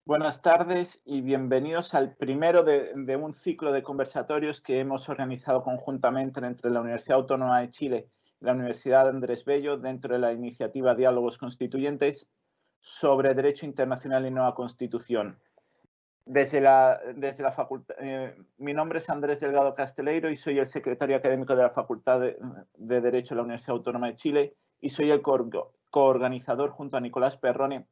Buenas tardes y bienvenidos al primero de un ciclo de conversatorios que hemos organizado conjuntamente entre la Universidad Autónoma de Chile y la Universidad Andrés Bello dentro de la iniciativa Diálogos Constituyentes sobre Derecho Internacional y Nueva Constitución. Desde la facultad, mi nombre es Andrés Delgado Casteleiro y soy el secretario académico de la Facultad de Derecho de la Universidad Autónoma de Chile y soy el coorganizador junto a Nicolás Perrone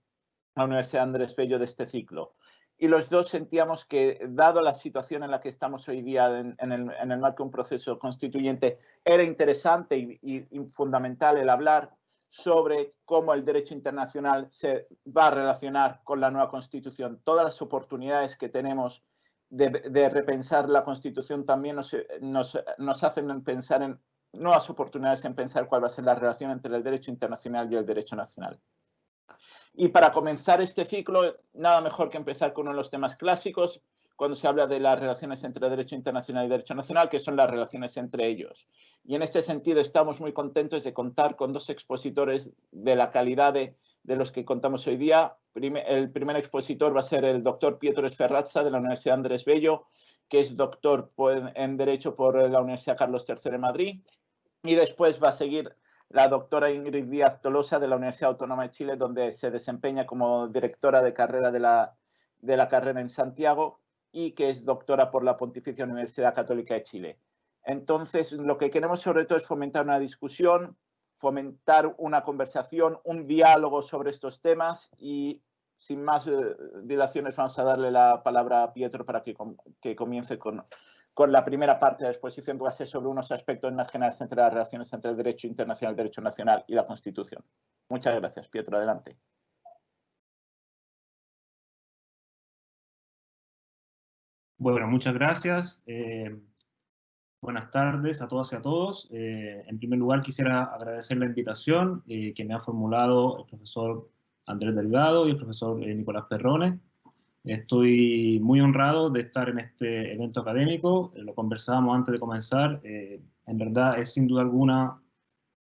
la Universidad Andrés Bello de este ciclo. Y los dos sentíamos que, dado la situación en la que estamos hoy día en el marco de un proceso constituyente, era interesante y fundamental el hablar sobre cómo el derecho internacional se va a relacionar con la nueva Constitución. Todas las oportunidades que tenemos de repensar la Constitución también nos hacen pensar en nuevas oportunidades en pensar cuál va a ser la relación entre el derecho internacional y el derecho nacional. Y para comenzar este ciclo, nada mejor que empezar con uno de los temas clásicos, cuando se habla de las relaciones entre derecho internacional y derecho nacional, que son las relaciones entre ellos. Y en este sentido estamos muy contentos de contar con dos expositores de la calidad de los que contamos hoy día. El primer expositor va a ser el doctor Pietro Sferrazza de la Universidad Andrés Bello, que es doctor en Derecho por la Universidad Carlos III de Madrid. Y después va a seguir la doctora Ingrid Díaz Tolosa de la Universidad Autónoma de Chile, donde se desempeña como directora de carrera de la carrera en Santiago y que es doctora por la Pontificia Universidad Católica de Chile. Entonces, lo que queremos sobre todo es fomentar una discusión, fomentar una conversación, un diálogo sobre estos temas y sin más dilaciones vamos a darle la palabra a Pietro para que comience con la primera parte de la exposición, que va a ser sobre unos aspectos más generales entre las relaciones entre el derecho internacional, el derecho nacional y la Constitución. Muchas gracias, Pietro. Adelante. Bueno, muchas gracias. Buenas tardes a todas y a todos. En primer lugar, quisiera agradecer la invitación que me ha formulado el profesor Andrés Delgado y el profesor Nicolás Perrone. Estoy muy honrado de estar en este evento académico, lo conversábamos antes de comenzar, en verdad es sin duda alguna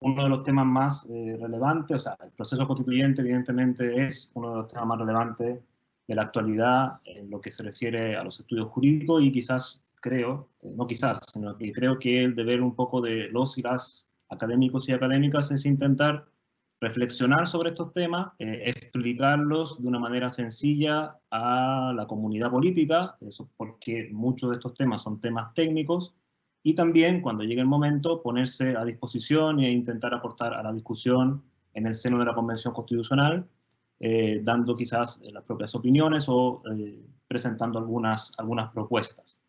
uno de los temas más relevantes, o sea, el proceso constituyente evidentemente es uno de los temas más relevantes de la actualidad en lo que se refiere a los estudios jurídicos y quizás creo, no quizás, sino que creo que el deber un poco de los y las académicos y académicas es intentar reflexionar sobre estos temas, explicarlos de una manera sencilla a la comunidad política, eso porque muchos de estos temas son temas técnicos, y también, cuando llegue el momento, ponerse a disposición e intentar aportar a la discusión en el seno de la Convención Constitucional, dando quizás las propias opiniones o presentando algunas propuestas.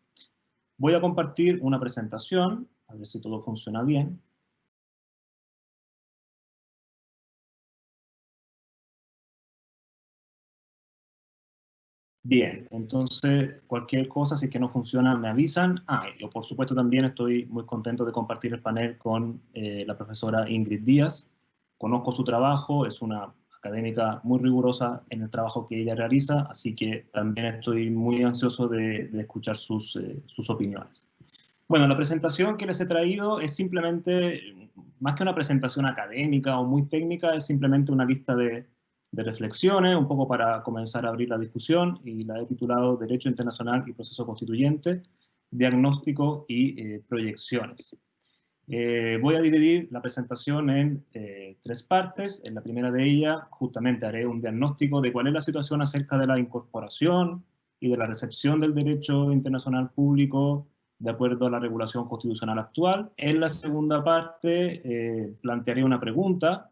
Voy a compartir una presentación, a ver si todo funciona bien. Bien, entonces cualquier cosa, si es que no funciona, me avisan. Yo por supuesto también estoy muy contento de compartir el panel con la profesora Ingrid Díaz. Conozco su trabajo, es una académica muy rigurosa en el trabajo que ella realiza, así que también estoy muy ansioso de escuchar sus opiniones. Bueno, la presentación que les he traído es simplemente, más que una presentación académica o muy técnica, es simplemente una lista de reflexiones, un poco para comenzar a abrir la discusión, y la he titulado Derecho Internacional y Proceso Constituyente, Diagnóstico y Proyecciones. Voy a dividir la presentación en tres partes. En la primera de ellas, justamente haré un diagnóstico de cuál es la situación acerca de la incorporación y de la recepción del derecho internacional público de acuerdo a la regulación constitucional actual. En la segunda parte plantearé una pregunta,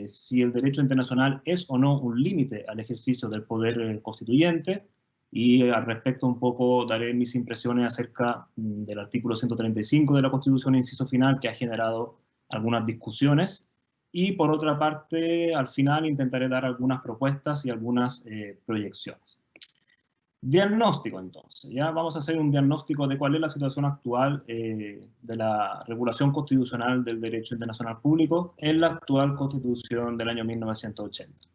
si el derecho internacional es o no un límite al ejercicio del poder constituyente, y al respecto un poco daré mis impresiones acerca del artículo 135 de la Constitución, inciso final, que ha generado algunas discusiones. Y por otra parte, al final intentaré dar algunas propuestas y algunas proyecciones. Diagnóstico, entonces. Ya vamos a hacer un diagnóstico de cuál es la situación actual de la regulación constitucional del derecho internacional público en la actual Constitución del año 1980.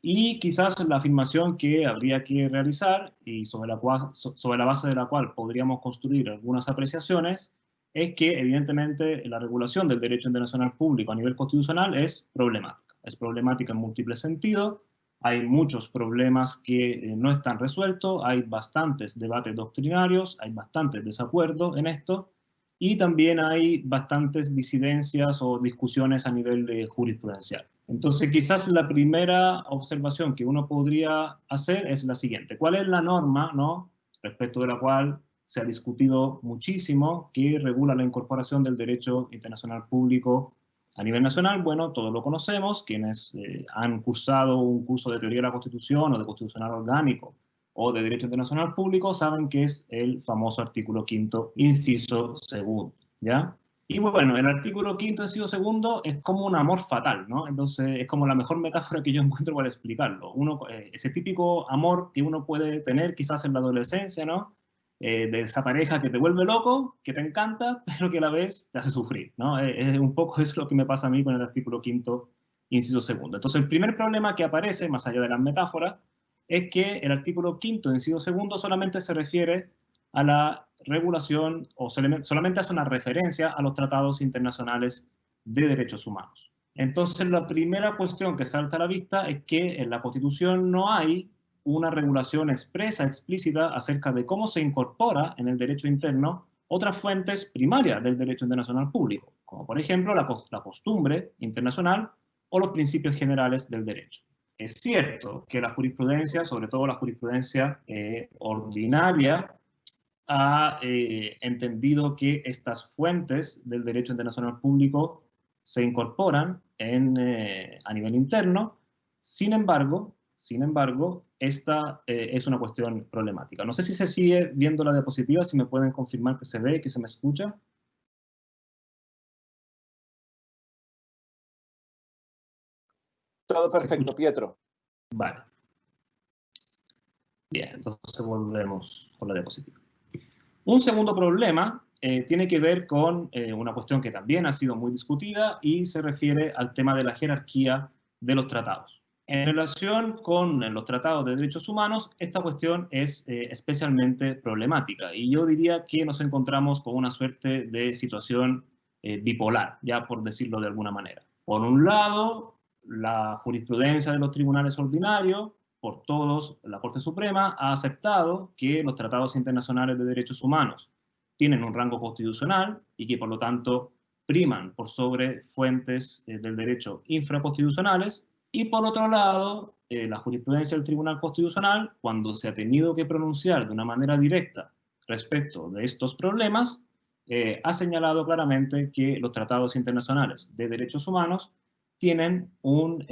Y quizás la afirmación que habría que realizar, y sobre la base de la cual podríamos construir algunas apreciaciones, es que evidentemente la regulación del derecho internacional público a nivel constitucional es problemática. Es problemática en múltiples sentidos, hay muchos problemas que no están resueltos, hay bastantes debates doctrinarios, hay bastantes desacuerdos en esto, y también hay bastantes disidencias o discusiones a nivel jurisprudencial. Entonces, quizás la primera observación que uno podría hacer es la siguiente. ¿Cuál es la norma, ¿no?, respecto de la cual se ha discutido muchísimo, que regula la incorporación del derecho internacional público a nivel nacional? Bueno, todos lo conocemos, quienes han cursado un curso de teoría de la Constitución o de constitucional orgánico o de derecho internacional público saben que es el famoso artículo 5º, inciso 2, ¿ya? Y bueno, el artículo 5º, inciso 2 es como un amor fatal, ¿no? Entonces es como la mejor metáfora que yo encuentro para explicarlo. Ese típico amor que uno puede tener quizás en la adolescencia, ¿no? De esa pareja que te vuelve loco, que te encanta, pero que a la vez te hace sufrir, ¿no? Es un poco eso lo que me pasa a mí con el artículo 5º, inciso 2. Entonces, el primer problema que aparece, más allá de las metáforas, es que el artículo 5º, inciso 2, solamente se refiere a la regulación o solamente hace una referencia a los tratados internacionales de derechos humanos. Entonces, la primera cuestión que salta a la vista es que en la Constitución no hay una regulación expresa, explícita, acerca de cómo se incorpora en el derecho interno otras fuentes primarias del derecho internacional público, como por ejemplo la costumbre internacional o los principios generales del derecho. Es cierto que la jurisprudencia, sobre todo la jurisprudencia ordinaria, ha entendido que estas fuentes del derecho internacional público se incorporan a nivel interno. Sin embargo, esta es una cuestión problemática. No sé si se sigue viendo la diapositiva, si me pueden confirmar que se ve y que se me escucha. Todo perfecto, Pietro. Vale. Bien, entonces volvemos con la diapositiva. Un segundo problema tiene que ver con una cuestión que también ha sido muy discutida y se refiere al tema de la jerarquía de los tratados. En relación con los tratados de derechos humanos, esta cuestión es especialmente problemática y yo diría que nos encontramos con una suerte de situación bipolar, ya por decirlo de alguna manera. Por un lado, la jurisprudencia de los tribunales ordinarios, por todos, la Corte Suprema ha aceptado que los tratados internacionales de derechos humanos tienen un rango constitucional y que por lo tanto priman por sobre fuentes del derecho infraconstitucionales. Y por otro lado, la jurisprudencia del Tribunal Constitucional, cuando se ha tenido que pronunciar de una manera directa respecto de estos problemas, ha señalado claramente que los tratados internacionales de derechos humanos tienen un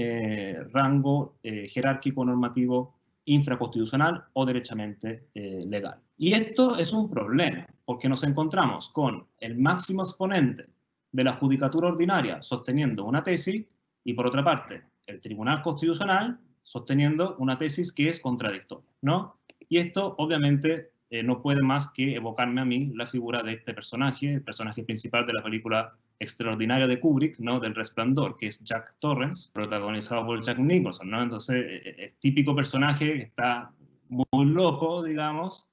rango jerárquico normativo infraconstitucional o derechamente legal. Y esto es un problema, porque nos encontramos con el máximo exponente de la judicatura ordinaria sosteniendo una tesis y, por otra parte, el Tribunal Constitucional sosteniendo una tesis que es contradictoria, ¿no? Y esto, obviamente, no puede más que evocarme a mí la figura de este personaje, el personaje principal de la película extraordinaria de Kubrick, ¿no?, del Resplandor, que es Jack Torrance, protagonizado por Jack Nicholson, ¿no? Entonces, es típico personaje que está muy loco, digamos,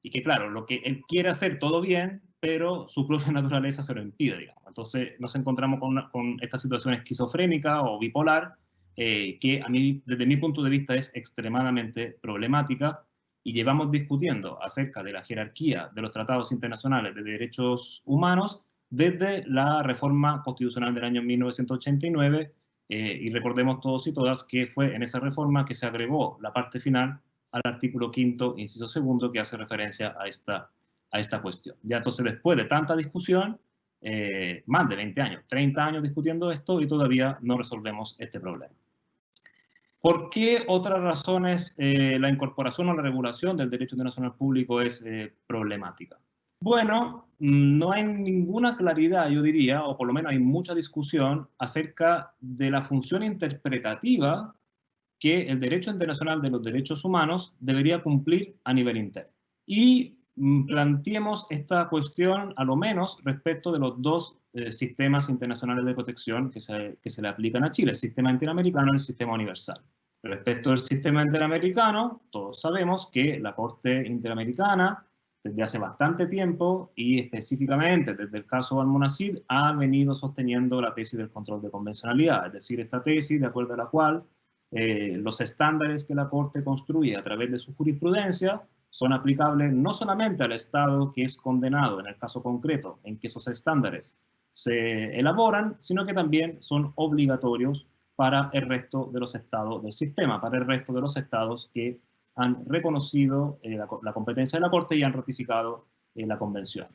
y que, claro, lo que él quiere hacer todo bien, pero su propia naturaleza se lo impide, digamos. Entonces, nos encontramos con esta situación esquizofrénica o bipolar, que a mí, desde mi punto de vista, es extremadamente problemática, y llevamos discutiendo acerca de la jerarquía de los tratados internacionales de derechos humanos desde la reforma constitucional del año 1989, y recordemos todos y todas que fue en esa reforma que se agregó la parte final al artículo 5º, inciso 2, que hace referencia a esta cuestión. Ya entonces, después de tanta discusión, más de 20 años, 30 años discutiendo esto y todavía no resolvemos este problema. ¿Por qué otras razones la incorporación o la regulación del derecho internacional público es problemática? Bueno, no hay ninguna claridad, yo diría, o por lo menos hay mucha discusión acerca de la función interpretativa que el derecho internacional de los derechos humanos debería cumplir a nivel interno. Y planteemos esta cuestión a lo menos respecto de los dos sistemas internacionales de protección que se le aplican a Chile, el sistema interamericano y el sistema universal. Respecto al sistema interamericano, todos sabemos que la Corte Interamericana, desde hace bastante tiempo, y específicamente desde el caso Almonacid, ha venido sosteniendo la tesis del control de convencionalidad, es decir, esta tesis de acuerdo a la cual los estándares que la Corte construye a través de su jurisprudencia son aplicables no solamente al Estado que es condenado en el caso concreto en que esos estándares se elaboran, sino que también son obligatorios para el resto de los estados del sistema, para el resto de los estados que han reconocido la competencia de la Corte y han ratificado la Convención.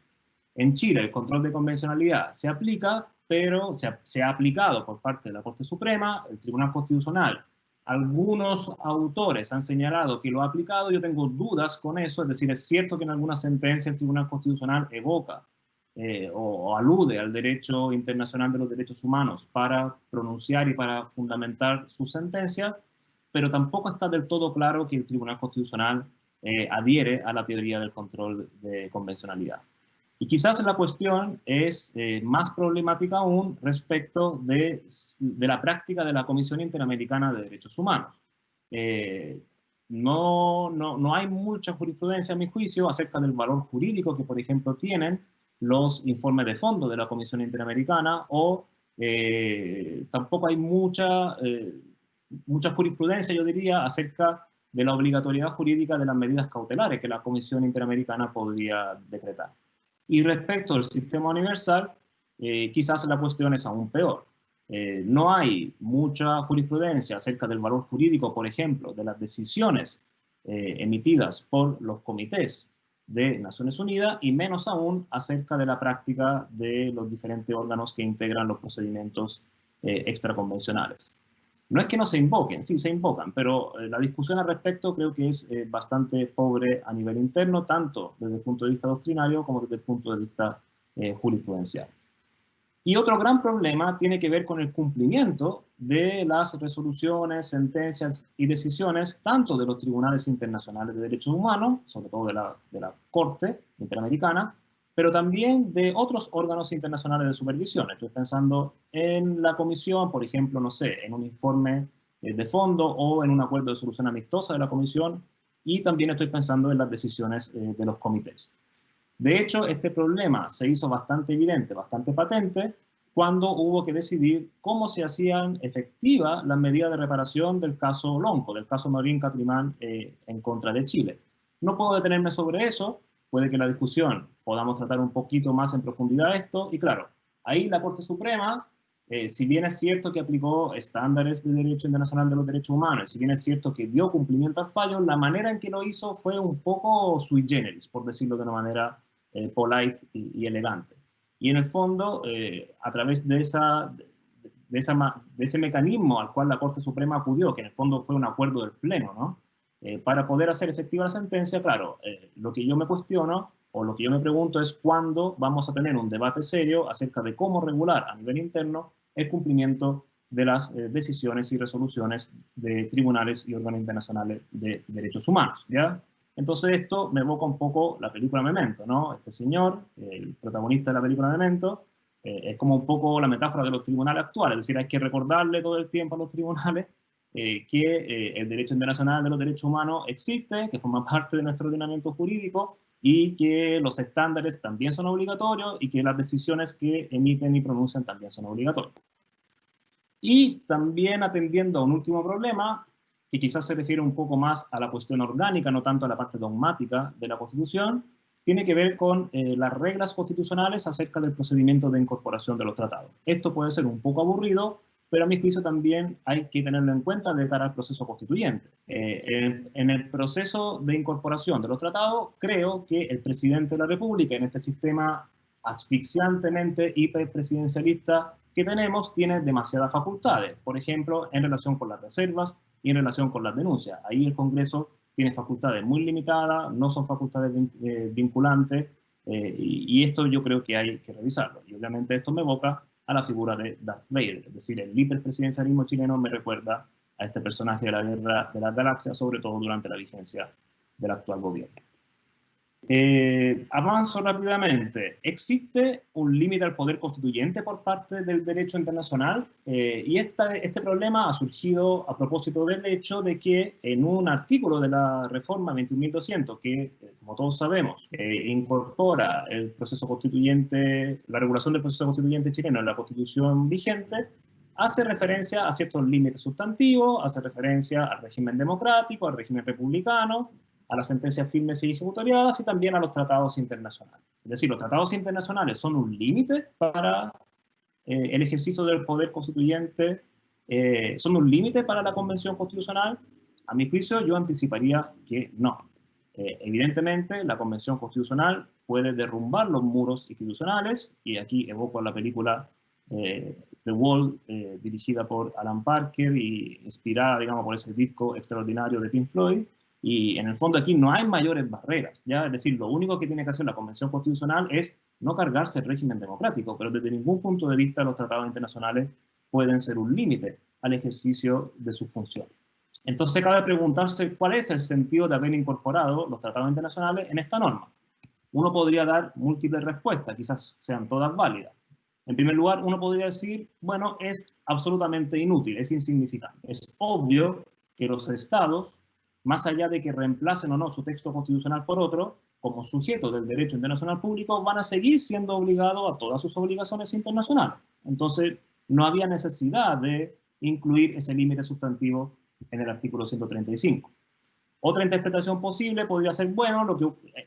En Chile el control de convencionalidad se aplica, pero se ha aplicado por parte de la Corte Suprema, el Tribunal Constitucional. Algunos autores han señalado que lo ha aplicado, yo tengo dudas con eso, es decir, es cierto que en alguna sentencia el Tribunal Constitucional evoca o alude al derecho internacional de los derechos humanos para pronunciar y para fundamentar su sentencia, pero tampoco está del todo claro que el Tribunal Constitucional adhiere a la teoría del control de convencionalidad. Y quizás la cuestión es más problemática aún respecto de la práctica de la Comisión Interamericana de Derechos Humanos. No hay mucha jurisprudencia, a mi juicio, acerca del valor jurídico que, por ejemplo, tienen los informes de fondo de la Comisión Interamericana, o tampoco hay mucha jurisprudencia, yo diría, acerca de la obligatoriedad jurídica de las medidas cautelares que la Comisión Interamericana podría decretar. Y respecto al sistema universal, quizás la cuestión es aún peor. No hay mucha jurisprudencia acerca del valor jurídico, por ejemplo, de las decisiones emitidas por los comités de Naciones Unidas, y menos aún acerca de la práctica de los diferentes órganos que integran los procedimientos extraconvencionales. No es que no se invoquen, sí se invocan, pero la discusión al respecto creo que es bastante pobre a nivel interno, tanto desde el punto de vista doctrinario como desde el punto de vista jurisprudencial. Y otro gran problema tiene que ver con el cumplimiento de las resoluciones, sentencias y decisiones, tanto de los tribunales internacionales de derechos humanos, sobre todo de la Corte Interamericana, pero también de otros órganos internacionales de supervisión. Estoy pensando en la Comisión, por ejemplo, no sé, en un informe de fondo o en un acuerdo de solución amistosa de la Comisión, y también estoy pensando en las decisiones de los comités. De hecho, este problema se hizo bastante evidente, bastante patente, cuando hubo que decidir cómo se hacían efectivas las medidas de reparación del caso Lonco, del caso Marín Catrimán en contra de Chile. No puedo detenerme sobre eso, puede que en la discusión podamos tratar un poquito más en profundidad esto, y claro, ahí la Corte Suprema, si bien es cierto que aplicó estándares de derecho internacional de los derechos humanos, si bien es cierto que dio cumplimiento al fallo, la manera en que lo hizo fue un poco sui generis, por decirlo de una manera polite y elegante. Y en el fondo, a través de ese mecanismo al cual la Corte Suprema acudió, que en el fondo fue un acuerdo del Pleno, ¿no? Para poder hacer efectiva la sentencia, claro, lo que yo me cuestiono o lo que yo me pregunto es cuándo vamos a tener un debate serio acerca de cómo regular a nivel interno el cumplimiento de las decisiones y resoluciones de tribunales y órganos internacionales de derechos humanos, ¿ya? Entonces esto me evoca un poco la película Memento, ¿no? Este señor, el protagonista de la película Memento, es como un poco la metáfora de los tribunales actuales, es decir, hay que recordarle todo el tiempo a los tribunales que el derecho internacional de los derechos humanos existe, que forma parte de nuestro ordenamiento jurídico, y que los estándares también son obligatorios y que las decisiones que emiten y pronuncian también son obligatorias. Y también atendiendo a un último problema, que quizás se refiere un poco más a la cuestión orgánica, no tanto a la parte dogmática de la Constitución, tiene que ver con las reglas constitucionales acerca del procedimiento de incorporación de los tratados. Esto puede ser un poco aburrido, pero a mi juicio también hay que tenerlo en cuenta de cara al proceso constituyente. En el proceso de incorporación de los tratados, creo que el presidente de la República, en este sistema asfixiantemente hiperpresidencialista que tenemos, tiene demasiadas facultades, por ejemplo, en relación con las reservas y en relación con las denuncias. Ahí el Congreso tiene facultades muy limitadas, no son facultades vinculantes, y esto yo creo que hay que revisarlo. Y obviamente esto me evoca a la figura de Darth Vader, es decir, el hiperpresidencialismo chileno me recuerda a este personaje de la Guerra de las Galaxias, sobre todo durante la vigencia del actual gobierno. Avanzo rápidamente. ¿Existe un límite al poder constituyente por parte del derecho internacional? Y este problema ha surgido a propósito del hecho de que en un artículo de la reforma 21.200, que como todos sabemos, incorpora el proceso constituyente, la regulación del proceso constituyente chileno en la constitución vigente, hace referencia a ciertos límites sustantivos, hace referencia al régimen democrático, al régimen republicano, a las sentencias firmes y ejecutoriadas y también a los tratados internacionales. Es decir, los tratados internacionales son un límite para el ejercicio del poder constituyente, son un límite para la Convención Constitucional. A mi juicio, yo anticiparía que no. Evidentemente, la Convención Constitucional puede derrumbar los muros institucionales, y aquí evoco la película The Wall, dirigida por Alan Parker y inspirada, digamos, por ese disco extraordinario de Pink Floyd. Y en el fondo aquí no hay mayores barreras, ¿ya? Es decir, lo único que tiene que hacer la Convención Constitucional es no cargarse el régimen democrático, pero desde ningún punto de vista los tratados internacionales pueden ser un límite al ejercicio de sus funciones. Entonces cabe preguntarse cuál es el sentido de haber incorporado los tratados internacionales en esta norma. Uno podría dar múltiples respuestas, quizás sean todas válidas. En primer lugar, uno podría decir, bueno, es absolutamente inútil, es insignificante. Es obvio que los estados, más allá de que reemplacen o no su texto constitucional por otro, como sujetos del derecho internacional público, van a seguir siendo obligados a todas sus obligaciones internacionales. Entonces, no había necesidad de incluir ese límite sustantivo en el artículo 135. Otra interpretación posible podría ser, bueno,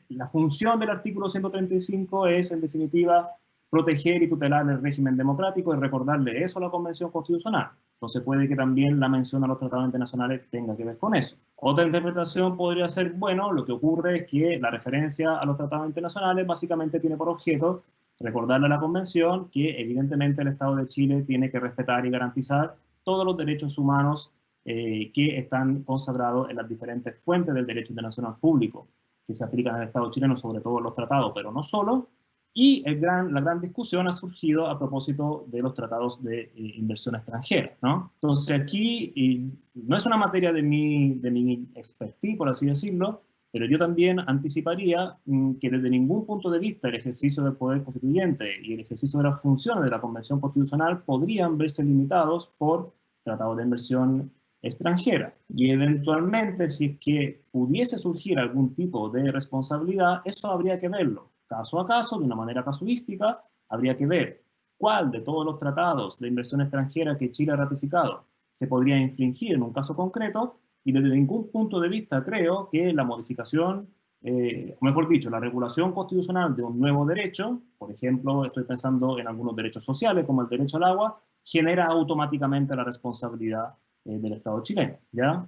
la función del artículo 135 es, en definitiva, proteger y tutelar el régimen democrático y recordarle eso a la Convención Constitucional. Entonces puede que también la mención a los tratados internacionales tenga que ver con eso. Otra interpretación podría ser, bueno, lo que ocurre es que la referencia a los tratados internacionales básicamente tiene por objeto recordarle a la Convención que evidentemente el Estado de Chile tiene que respetar y garantizar todos los derechos humanos que están consagrados en las diferentes fuentes del derecho internacional público que se aplican al Estado chileno, sobre todo los tratados, pero no solo. Y la gran discusión ha surgido a propósito de los tratados de inversión extranjera, ¿no? Entonces aquí no es una materia de mi expertise, por así decirlo, pero yo también anticiparía que desde ningún punto de vista el ejercicio del poder constituyente y el ejercicio de las funciones de la Convención Constitucional podrían verse limitados por tratados de inversión extranjera. Y eventualmente, si es que pudiese surgir algún tipo de responsabilidad, eso habría que verlo caso a caso, de una manera casuística. Habría que ver cuál de todos los tratados de inversión extranjera que Chile ha ratificado se podría infringir en un caso concreto, y desde ningún punto de vista creo que la modificación, o mejor dicho, la regulación constitucional de un nuevo derecho, por ejemplo, estoy pensando en algunos derechos sociales como el derecho al agua, genera automáticamente la responsabilidad del Estado chileno, ¿ya?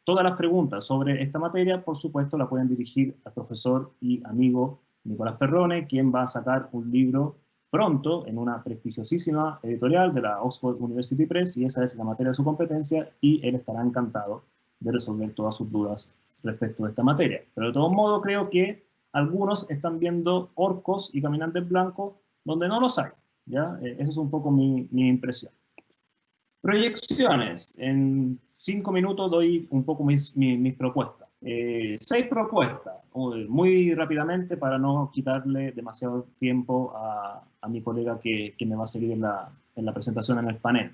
Todas las preguntas sobre esta materia, por supuesto, la pueden dirigir al profesor y amigo Nicolás Perrone, quien va a sacar un libro pronto en una prestigiosísima editorial de la Oxford University Press, y esa es la materia de su competencia, y él estará encantado de resolver todas sus dudas respecto de esta materia. Pero de todos modos, creo que algunos están viendo orcos y caminantes blancos donde no los hay, ¿ya? Esa es un poco mi impresión. Proyecciones. En 5 minutos doy un poco mis propuestas. 6 propuestas, muy rápidamente para no quitarle demasiado tiempo a mi colega que me va a seguir en la presentación en el panel.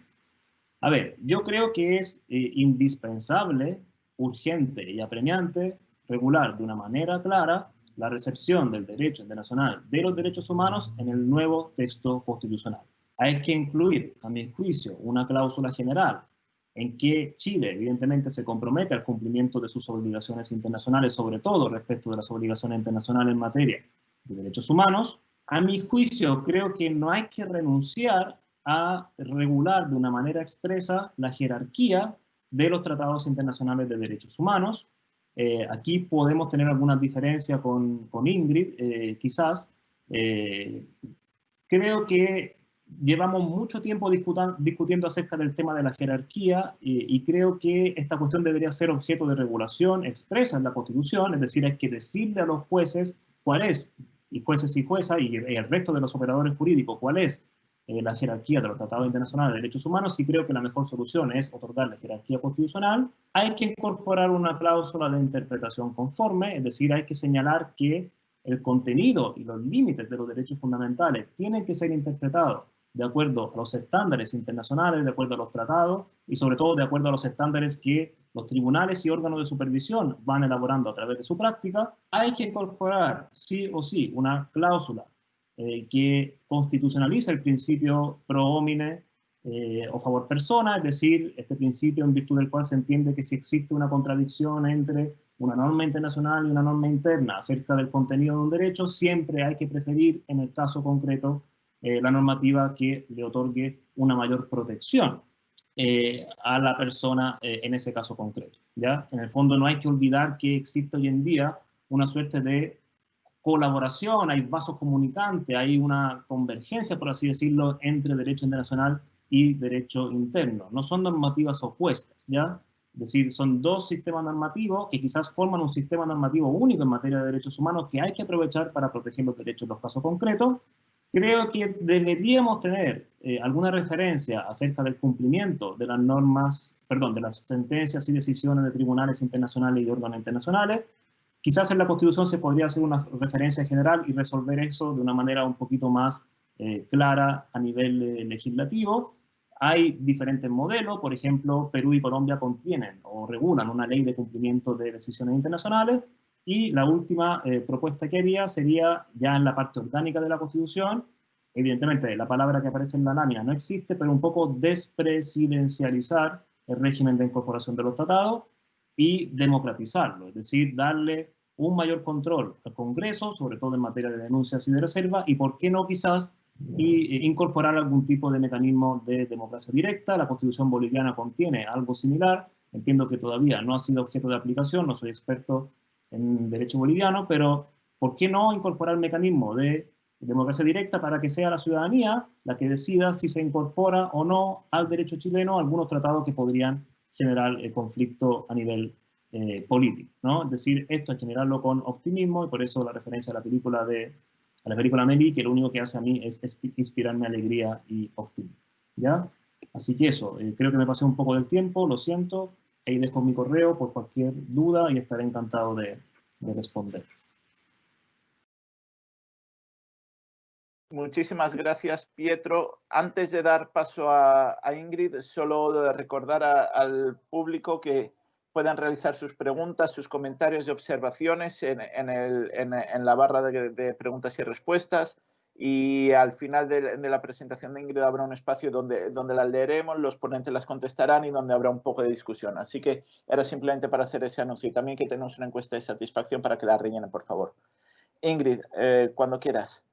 A ver, yo creo que es indispensable, urgente y apremiante regular de una manera clara la recepción del derecho internacional de los derechos humanos en el nuevo texto constitucional. Hay que incluir, a mi juicio, una cláusula general en que Chile, evidentemente, se compromete al cumplimiento de sus obligaciones internacionales, sobre todo respecto de las obligaciones internacionales en materia de derechos humanos. A mi juicio, creo que no hay que renunciar a regular de una manera expresa la jerarquía de los tratados internacionales de derechos humanos. Aquí podemos tener algunas diferencias con Ingrid, quizás. Creo que llevamos mucho tiempo discutiendo acerca del tema de la jerarquía, y creo que esta cuestión debería ser objeto de regulación expresa en la Constitución. Es decir, hay que decirle a los jueces cuál es, y jueces y juezas, y el resto de los operadores jurídicos, cuál es la jerarquía de los tratados internacionales de derechos humanos, y creo que la mejor solución es otorgar la jerarquía constitucional. Hay que incorporar una cláusula de interpretación conforme, es decir, hay que señalar que el contenido y los límites de los derechos fundamentales tienen que ser interpretados de acuerdo a los estándares internacionales, de acuerdo a los tratados, y sobre todo de acuerdo a los estándares que los tribunales y órganos de supervisión van elaborando a través de su práctica. Hay que incorporar, sí o sí, una cláusula que constitucionaliza el principio pro homine o favor persona, es decir, este principio en virtud del cual se entiende que si existe una contradicción entre una norma internacional y una norma interna acerca del contenido de un derecho, siempre hay que preferir, en el caso concreto, la normativa que le otorgue una mayor protección a la persona en ese caso concreto, ¿ya? En el fondo no hay que olvidar que existe hoy en día una suerte de colaboración, hay vasos comunicantes, hay una convergencia, por así decirlo, entre derecho internacional y derecho interno. No son normativas opuestas, ¿ya? Es decir, son dos sistemas normativos que quizás forman un sistema normativo único en materia de derechos humanos que hay que aprovechar para proteger los derechos en los casos concretos. Creo que deberíamos tener alguna referencia acerca del cumplimiento de las normas, perdón, de las sentencias y decisiones de tribunales internacionales y órganos internacionales. Quizás en la Constitución se podría hacer una referencia general y resolver eso de una manera un poquito más clara a nivel legislativo. Hay diferentes modelos, por ejemplo, Perú y Colombia contienen o regulan una ley de cumplimiento de decisiones internacionales, y la última propuesta que había sería ya en la parte orgánica de la Constitución. Evidentemente, la palabra que aparece en la lámina no existe, pero un poco despresidencializar el régimen de incorporación de los tratados y democratizarlo, es decir, darle un mayor control al Congreso, sobre todo en materia de denuncias y de reserva, y por qué no quizás incorporar algún tipo de mecanismo de democracia directa. La Constitución boliviana contiene algo similar, entiendo que todavía no ha sido objeto de aplicación, no soy experto en derecho boliviano, pero ¿por qué no incorporar mecanismos de democracia directa para que sea la ciudadanía la que decida si se incorpora o no al derecho chileno algunos tratados que podrían generar conflicto a nivel político, ¿no? Es decir, esto hay que generarlo con optimismo, y por eso la referencia a la película Amélie, que lo único que hace a mí es inspirarme alegría y optimismo, ¿ya? Así que eso, creo que me pasé un poco del tiempo, lo siento. Ahí dejo mi correo por cualquier duda y estaré encantado de responder. Muchísimas gracias, Pietro. Antes de dar paso a Ingrid, solo recordar al público que puedan realizar sus preguntas, sus comentarios y observaciones en la barra de preguntas y respuestas. Y al final de la presentación de Ingrid habrá un espacio donde las leeremos, los ponentes las contestarán y donde habrá un poco de discusión. Así que era simplemente para hacer ese anuncio, y también que tenemos una encuesta de satisfacción para que la rellenen, por favor. Ingrid, cuando quieras.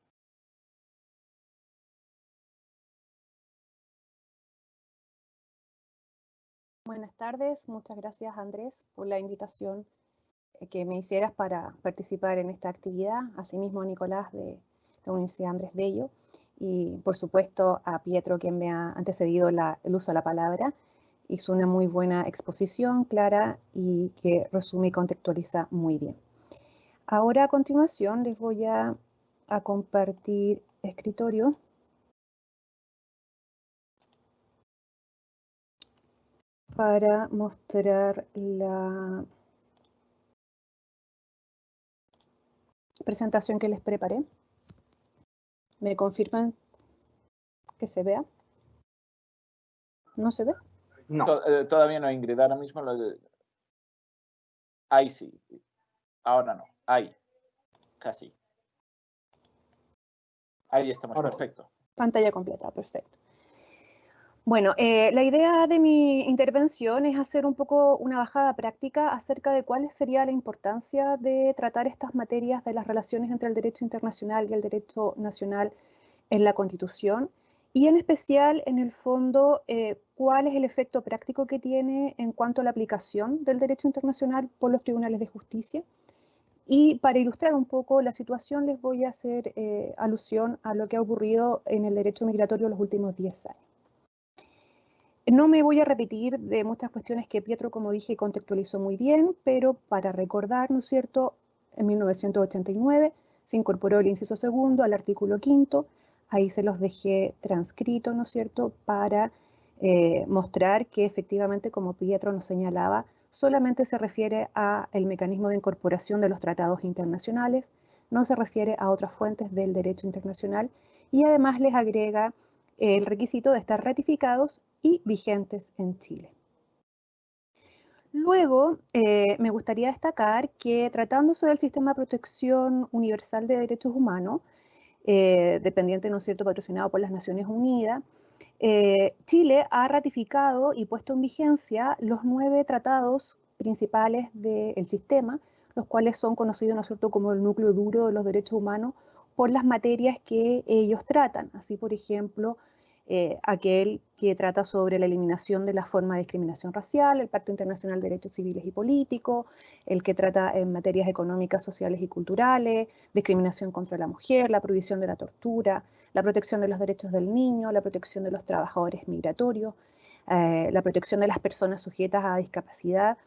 Buenas tardes, muchas gracias Andrés por la invitación que me hicieras para participar en esta actividad, asimismo a Nicolás de la Universidad Andrés Bello, y por supuesto a Pietro, quien me ha antecedido el uso de la palabra. Hizo una muy buena exposición, clara, y que resume y contextualiza muy bien. Ahora a continuación les voy a compartir escritorio. Para mostrar la presentación que les preparé. ¿Me confirman que se vea? ¿No se ve? No. Todavía no, Ingrid. Ahora mismo ahí sí. Ahora no. Ahí. Casi. Ahí estamos. Ahora perfecto. Sí. Pantalla completa. Perfecto. Bueno, la idea de mi intervención es hacer un poco una bajada práctica acerca de cuál sería la importancia de tratar estas materias de las relaciones entre el derecho internacional y el derecho nacional en la Constitución, y en especial, en el fondo, cuál es el efecto práctico que tiene en cuanto a la aplicación del derecho internacional por los tribunales de justicia. Y para ilustrar un poco la situación, les voy a hacer alusión a lo que ha ocurrido en el derecho migratorio los últimos 10 años. No me voy a repetir de muchas cuestiones que Pietro, como dije, contextualizó muy bien, pero para recordar, ¿no es cierto?, en 1989 se incorporó el inciso segundo al artículo 5, ahí se los dejé transcrito, ¿no es cierto?, para mostrar que efectivamente, como Pietro nos señalaba, solamente se refiere al mecanismo de incorporación de los tratados internacionales, no se refiere a otras fuentes del derecho internacional, y además les agrega el requisito de estar ratificados y vigentes en Chile. Luego, me gustaría destacar que, tratándose del sistema de protección universal de derechos humanos, dependiente, ¿no es cierto?, patrocinado por las Naciones Unidas, Chile ha ratificado y puesto en vigencia los 9 tratados principales del sistema, los cuales son conocidos, ¿no es cierto?, como el núcleo duro de los derechos humanos por las materias que ellos tratan. Así, por ejemplo, aquel que trata sobre la eliminación de la forma de discriminación racial, el Pacto Internacional de Derechos Civiles y Políticos, el que trata en materias económicas, sociales y culturales, discriminación contra la mujer, la prohibición de la tortura, la protección de los derechos del niño, la protección de los trabajadores migratorios, la protección de las personas sujetas a discapacidad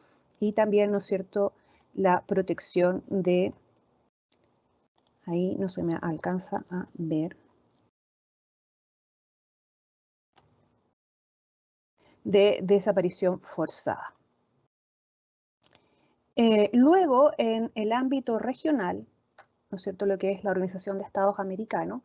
y también, ¿no es cierto?, la protección de, ahí no se me alcanza a ver, de desaparición forzada. Luego, en el ámbito regional, ¿no es cierto?, lo que es la Organización de Estados Americanos,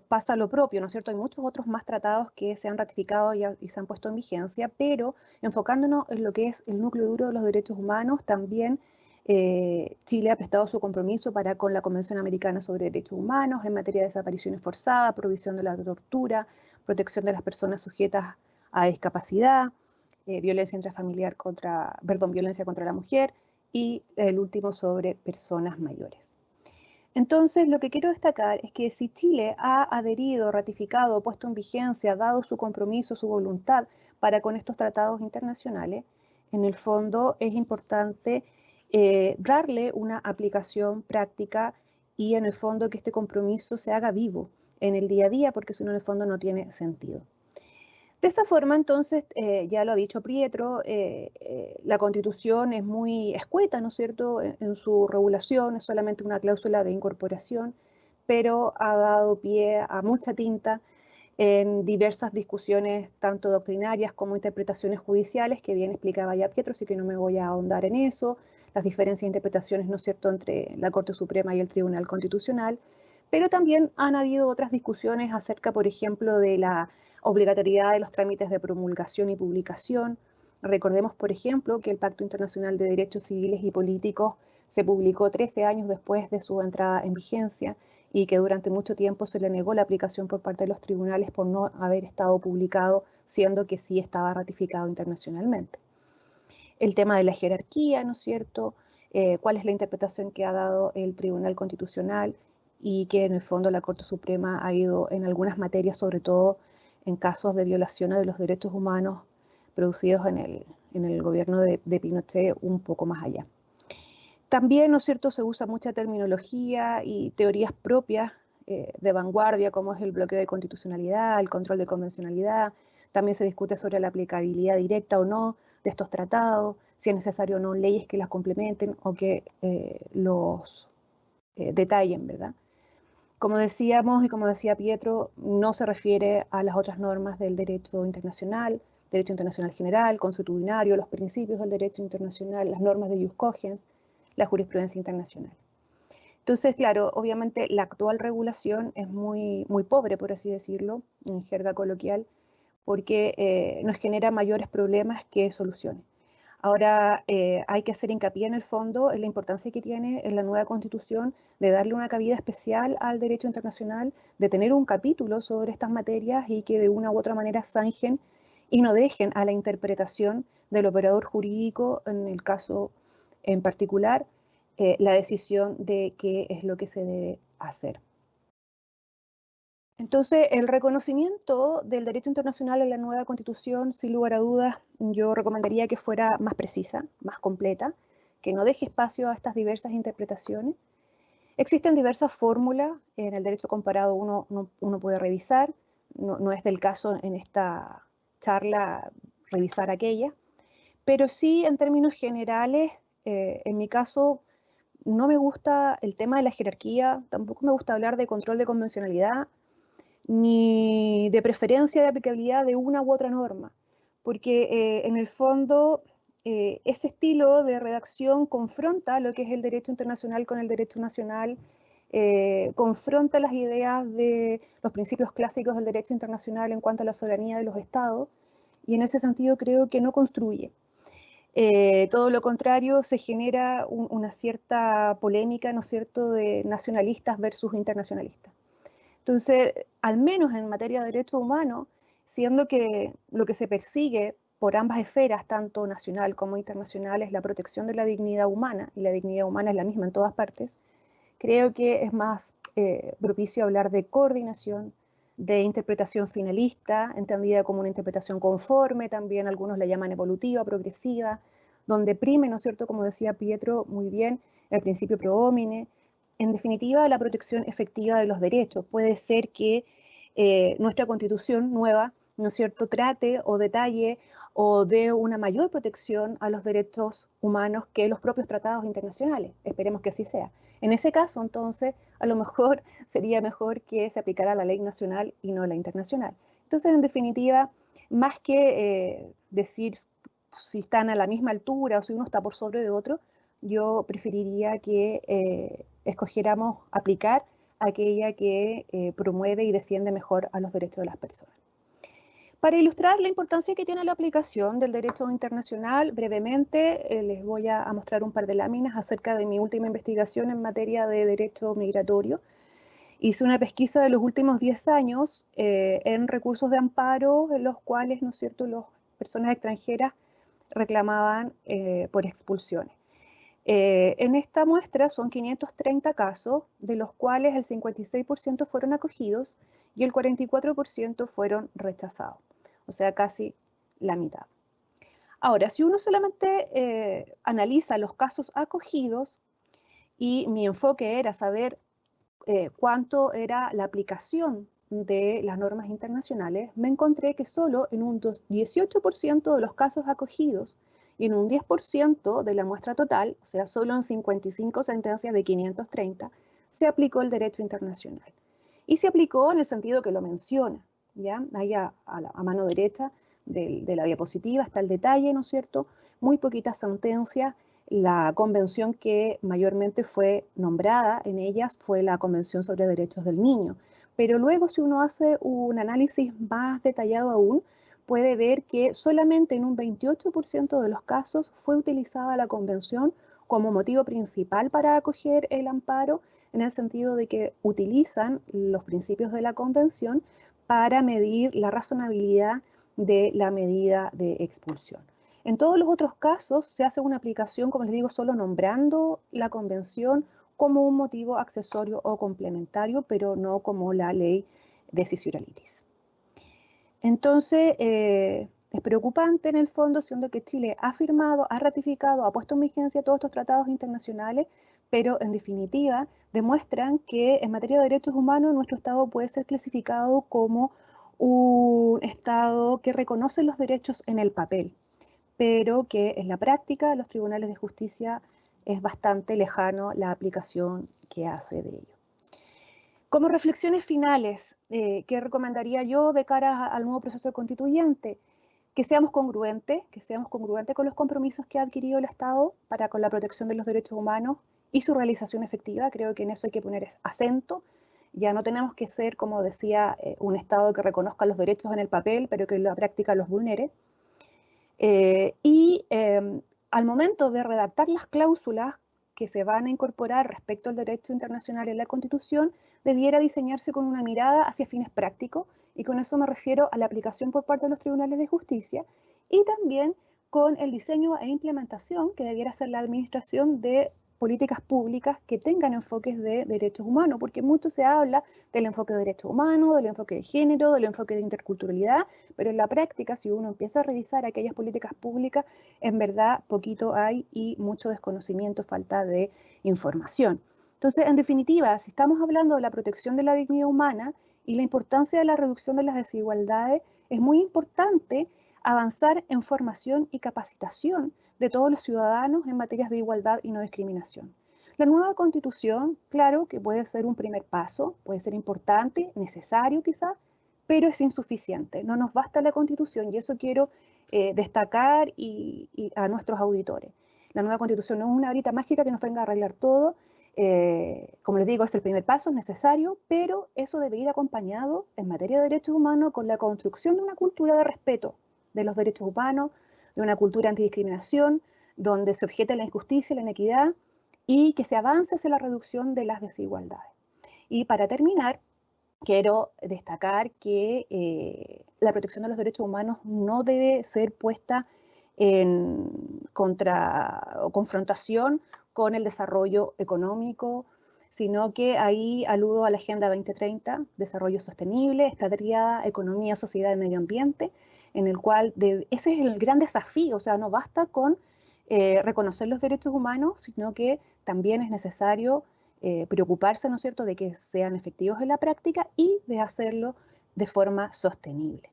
pasa lo propio, ¿no es cierto? Hay muchos otros más tratados que se han ratificado y se han puesto en vigencia, pero enfocándonos en lo que es el núcleo duro de los derechos humanos, también Chile ha prestado su compromiso para con la Convención Americana sobre Derechos Humanos en materia de desapariciones forzadas, prohibición de la tortura, protección de las personas sujetas a discapacidad, violencia intrafamiliar violencia contra la mujer y el último sobre personas mayores. Entonces, lo que quiero destacar es que si Chile ha adherido, ratificado, puesto en vigencia, dado su compromiso, su voluntad para con estos tratados internacionales, en el fondo es importante darle una aplicación práctica y en el fondo que este compromiso se haga vivo en el día a día, porque si no, en el fondo no tiene sentido. De esa forma, entonces, ya lo ha dicho Pietro, la Constitución es muy escueta, ¿no es cierto?, en su regulación, es solamente una cláusula de incorporación, pero ha dado pie a mucha tinta en diversas discusiones, tanto doctrinarias como interpretaciones judiciales, que bien explicaba ya Pietro, así que no me voy a ahondar en eso, las diferencias de interpretaciones, ¿no es cierto?, entre la Corte Suprema y el Tribunal Constitucional, pero también han habido otras discusiones acerca, por ejemplo, de la obligatoriedad de los trámites de promulgación y publicación. Recordemos, por ejemplo, que el Pacto Internacional de Derechos Civiles y Políticos se publicó 13 años después de su entrada en vigencia y que durante mucho tiempo se le negó la aplicación por parte de los tribunales por no haber estado publicado, siendo que sí estaba ratificado internacionalmente. El tema de la jerarquía, ¿no es cierto? ¿Cuál es la interpretación que ha dado el Tribunal Constitucional? Y que en el fondo la Corte Suprema ha ido en algunas materias, sobre todo en casos de violaciones de los derechos humanos producidos en el gobierno de Pinochet, un poco más allá. También, ¿no es cierto?, se usa mucha terminología y teorías propias de vanguardia, como es el bloqueo de constitucionalidad, el control de convencionalidad. También se discute sobre la aplicabilidad directa o no de estos tratados, si es necesario o no leyes que las complementen o que los detallen, ¿verdad? Como decíamos y como decía Pietro, no se refiere a las otras normas del derecho internacional general, consuetudinario, los principios del derecho internacional, las normas de ius cogens, la jurisprudencia internacional. Entonces, claro, obviamente la actual regulación es muy pobre, por así decirlo, en jerga coloquial, porque nos genera mayores problemas que soluciones. Ahora hay que hacer hincapié en el fondo en la importancia que tiene en la nueva Constitución de darle una cabida especial al derecho internacional, de tener un capítulo sobre estas materias y que de una u otra manera zanjen y no dejen a la interpretación del operador jurídico, en el caso en particular, la decisión de qué es lo que se debe hacer. Entonces, el reconocimiento del derecho internacional en la nueva Constitución, sin lugar a dudas, yo recomendaría que fuera más precisa, más completa, que no deje espacio a estas diversas interpretaciones. Existen diversas fórmulas, en el derecho comparado uno puede revisar, no es del caso en esta charla revisar aquella, pero sí en términos generales, en mi caso, no me gusta el tema de la jerarquía, tampoco me gusta hablar de control de convencionalidad, ni de preferencia de aplicabilidad de una u otra norma, porque en el fondo ese estilo de redacción confronta lo que es el derecho internacional con el derecho nacional, confronta las ideas de los principios clásicos del derecho internacional en cuanto a la soberanía de los estados, y en ese sentido creo que no construye. Todo lo contrario, se genera una cierta polémica, ¿no es cierto?, de nacionalistas versus internacionalistas. Entonces, al menos en materia de derechos humanos, siendo que lo que se persigue por ambas esferas, tanto nacional como internacional, es la protección de la dignidad humana, y la dignidad humana es la misma en todas partes. Creo que es más propicio hablar de coordinación, de interpretación finalista, entendida como una interpretación conforme, también algunos la llaman evolutiva, progresiva, donde prime, ¿no es cierto?, como decía Pietro muy bien, el principio pro homine. En definitiva, la protección efectiva de los derechos. Puede ser que nuestra Constitución nueva, ¿no es cierto?, trate o detalle o dé una mayor protección a los derechos humanos que los propios tratados internacionales. Esperemos que así sea. En ese caso, entonces, a lo mejor sería mejor que se aplicara la ley nacional y no la internacional. Entonces, en definitiva, más que decir si están a la misma altura o si uno está por sobre de otro, yo preferiría que escogiéramos aplicar aquella que promueve y defiende mejor a los derechos de las personas. Para ilustrar la importancia que tiene la aplicación del derecho internacional, brevemente les voy a mostrar un par de láminas acerca de mi última investigación en materia de derecho migratorio. Hice una pesquisa de los últimos 10 años en recursos de amparo en los cuales, ¿no es cierto?, las personas extranjeras reclamaban por expulsiones. En esta muestra son 530 casos, de los cuales el 56% fueron acogidos y el 44% fueron rechazados, o sea, casi la mitad. Ahora, si uno solamente analiza los casos acogidos, y mi enfoque era saber cuánto era la aplicación de las normas internacionales, me encontré que solo en un 18% de los casos acogidos y en un 10% de la muestra total, o sea, solo en 55 sentencias de 530, se aplicó el derecho internacional. Y se aplicó en el sentido que lo menciona, ¿ya? Ahí a mano derecha de la diapositiva está el detalle, ¿no es cierto? Muy poquitas sentencias. La convención que mayormente fue nombrada en ellas fue la Convención sobre Derechos del Niño. Pero luego, si uno hace un análisis más detallado aún, puede ver que solamente en un 28% de los casos fue utilizada la convención como motivo principal para acoger el amparo, en el sentido de que utilizan los principios de la convención para medir la razonabilidad de la medida de expulsión. En todos los otros casos se hace una aplicación, como les digo, solo nombrando la convención como un motivo accesorio o complementario, pero no como la ley decisorialitis. Entonces, es preocupante en el fondo, siendo que Chile ha firmado, ha ratificado, ha puesto en vigencia todos estos tratados internacionales, pero en definitiva demuestran que en materia de derechos humanos nuestro Estado puede ser clasificado como un Estado que reconoce los derechos en el papel, pero que en la práctica los tribunales de justicia es bastante lejano la aplicación que hace de ello. Como reflexiones finales, ¿qué recomendaría yo de cara al nuevo proceso constituyente? Que seamos congruentes con los compromisos que ha adquirido el Estado para con la protección de los derechos humanos y su realización efectiva. Creo que en eso hay que poner acento. Ya no tenemos que ser, como decía, un Estado que reconozca los derechos en el papel, pero que en la práctica los vulnere. Al momento de redactar las cláusulas que se van a incorporar respecto al derecho internacional en la Constitución, debiera diseñarse con una mirada hacia fines prácticos, y con eso me refiero a la aplicación por parte de los tribunales de justicia, y también con el diseño e implementación que debiera hacer la administración de políticas públicas que tengan enfoques de derechos humanos, porque mucho se habla del enfoque de derechos humanos, del enfoque de género, del enfoque de interculturalidad, pero en la práctica, si uno empieza a revisar aquellas políticas públicas, en verdad poquito hay y mucho desconocimiento, falta de información. Entonces, en definitiva, si estamos hablando de la protección de la dignidad humana y la importancia de la reducción de las desigualdades, es muy importante avanzar en formación y capacitación de todos los ciudadanos en materias de igualdad y no discriminación. La nueva Constitución, claro que puede ser un primer paso, puede ser importante, necesario quizás, pero es insuficiente. No nos basta la Constitución, y eso quiero destacar y a nuestros auditores. La nueva Constitución no es una varita mágica que nos venga a arreglar todo. Como les digo, es el primer paso, es necesario, pero eso debe ir acompañado en materia de derechos humanos con la construcción de una cultura de respeto de los derechos humanos, de una cultura antidiscriminación, donde se objete la injusticia y la inequidad, y que se avance hacia la reducción de las desigualdades. Y para terminar, quiero destacar que la protección de los derechos humanos no debe ser puesta en confrontación con el desarrollo económico, sino que ahí aludo a la Agenda 2030, Desarrollo Sostenible, esta tríada Economía, Sociedad y Medio Ambiente, en el cual ese es el gran desafío, o sea, no basta con reconocer los derechos humanos, sino que también es necesario preocuparse, ¿no es cierto?, de que sean efectivos en la práctica y de hacerlo de forma sostenible.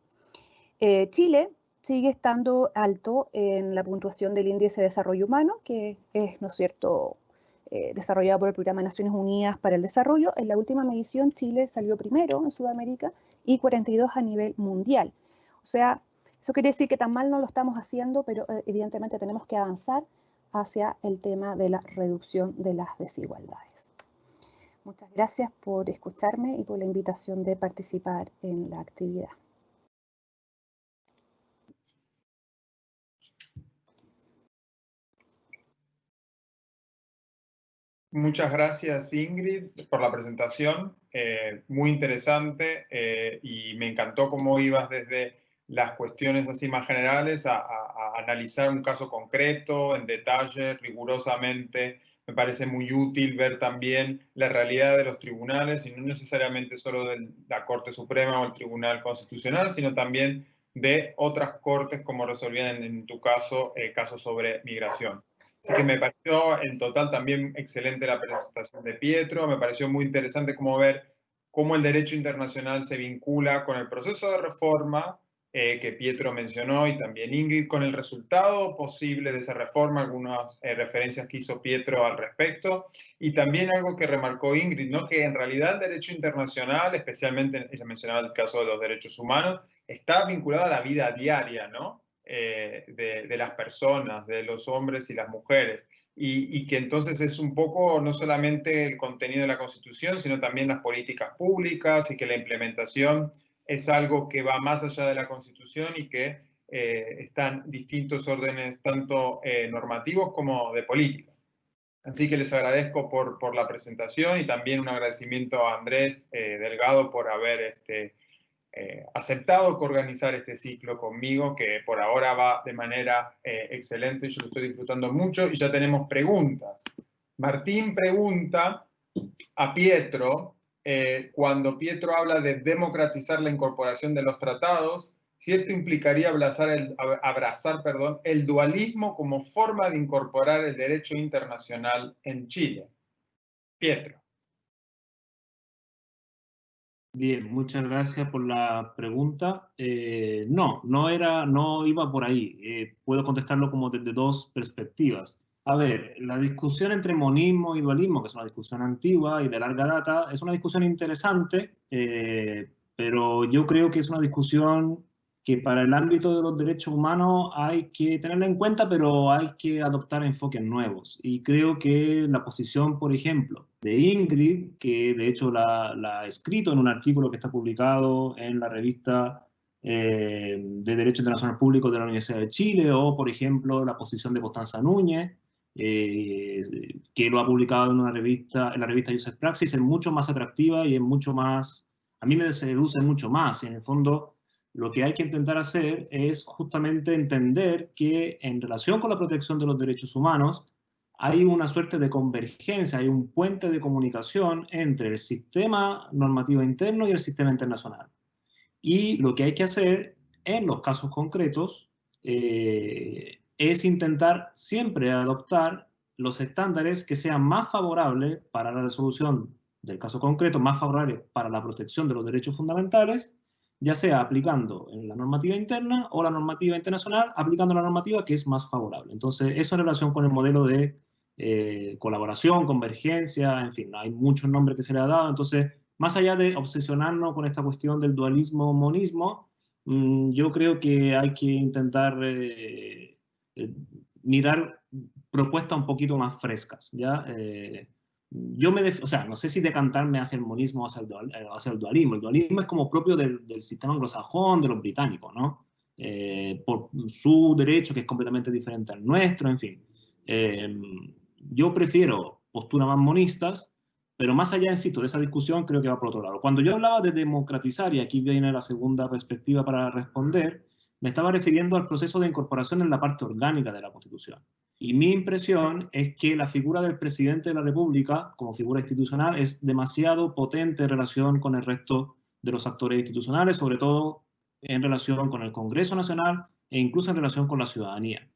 Chile sigue estando alto en la puntuación del Índice de Desarrollo Humano, que es, ¿no es cierto?, desarrollado por el Programa de Naciones Unidas para el Desarrollo. En la última medición Chile salió primero en Sudamérica y 42 a nivel mundial. O sea, eso quiere decir que tan mal no lo estamos haciendo, pero evidentemente tenemos que avanzar hacia el tema de la reducción de las desigualdades. Muchas gracias por escucharme y por la invitación de participar en la actividad. Muchas gracias, Ingrid, por la presentación. Muy interesante y me encantó cómo ibas desde las cuestiones así más generales a analizar un caso concreto, en detalle, rigurosamente. Me parece muy útil ver también la realidad de los tribunales, y no necesariamente solo de la Corte Suprema o el Tribunal Constitucional, sino también de otras cortes, como resolvían en tu caso, casos sobre migración. Así que me pareció en total también excelente la presentación de Pietro. Me pareció muy interesante ver cómo el derecho internacional se vincula con el proceso de reforma que Pietro mencionó, y también Ingrid, con el resultado posible de esa reforma, algunas referencias que hizo Pietro al respecto, y también algo que remarcó Ingrid, ¿no?, que en realidad el derecho internacional, especialmente, ella mencionaba el caso de los derechos humanos, está vinculado a la vida diaria, ¿no?, de las personas, de los hombres y las mujeres, y que entonces es un poco no solamente el contenido de la Constitución, sino también las políticas públicas, y que la implementación es algo que va más allá de la Constitución y que están distintos órdenes, tanto normativos como de política. Así que les agradezco por la presentación, y también un agradecimiento a Andrés Delgado por haber aceptado organizar este ciclo conmigo, que por ahora va de manera excelente. Yo lo estoy disfrutando mucho y ya tenemos preguntas. Martín pregunta a Pietro, cuando Pietro habla de democratizar la incorporación de los tratados, si esto implicaría abrazar el dualismo como forma de incorporar el derecho internacional en Chile. Pietro. Bien, muchas gracias por la pregunta. No iba por ahí. Puedo contestarlo como desde dos perspectivas. A ver, la discusión entre monismo y dualismo, que es una discusión antigua y de larga data, es una discusión interesante, pero yo creo que es una discusión que para el ámbito de los derechos humanos hay que tenerla en cuenta, pero hay que adoptar enfoques nuevos. Y creo que la posición, por ejemplo, de Ingrid, que de hecho la ha escrito en un artículo que está publicado en la revista de Derecho Internacional Público de la Universidad de Chile, o por ejemplo la posición de Constanza Núñez, que lo ha publicado en la revista User Praxis, es mucho más atractiva y es mucho más, a mí me seduce mucho más. Y en el fondo lo que hay que intentar hacer es justamente entender que en relación con la protección de los derechos humanos hay una suerte de convergencia, hay un puente de comunicación entre el sistema normativo interno y el sistema internacional. Y lo que hay que hacer en los casos concretos es intentar siempre adoptar los estándares que sean más favorables para la resolución del caso concreto, más favorables para la protección de los derechos fundamentales, ya sea aplicando en la normativa interna o la normativa internacional, aplicando la normativa que es más favorable. Entonces, eso en relación con el modelo de colaboración, convergencia, en fin, hay muchos nombres que se le ha dado. Entonces, más allá de obsesionarnos con esta cuestión del dualismo-monismo, yo creo que hay que intentar mirar propuestas un poquito más frescas, ¿ya? O sea, no sé si decantarme hacia el monismo o hacia el dualismo. El dualismo es como propio del sistema anglosajón, de los británicos, ¿no? Por su derecho, que es completamente diferente al nuestro, en fin. Yo prefiero posturas más monistas, Pero más allá, insisto, de esa discusión, creo que va por otro lado. Cuando yo hablaba de democratizar, y aquí viene la segunda perspectiva para responder, me estaba refiriendo al proceso de incorporación en la parte orgánica de la Constitución. Y mi impresión es que la figura del presidente de la República, como figura institucional, es demasiado potente en relación con el resto de los actores institucionales, sobre todo en relación con el Congreso Nacional e incluso en relación con la ciudadanía.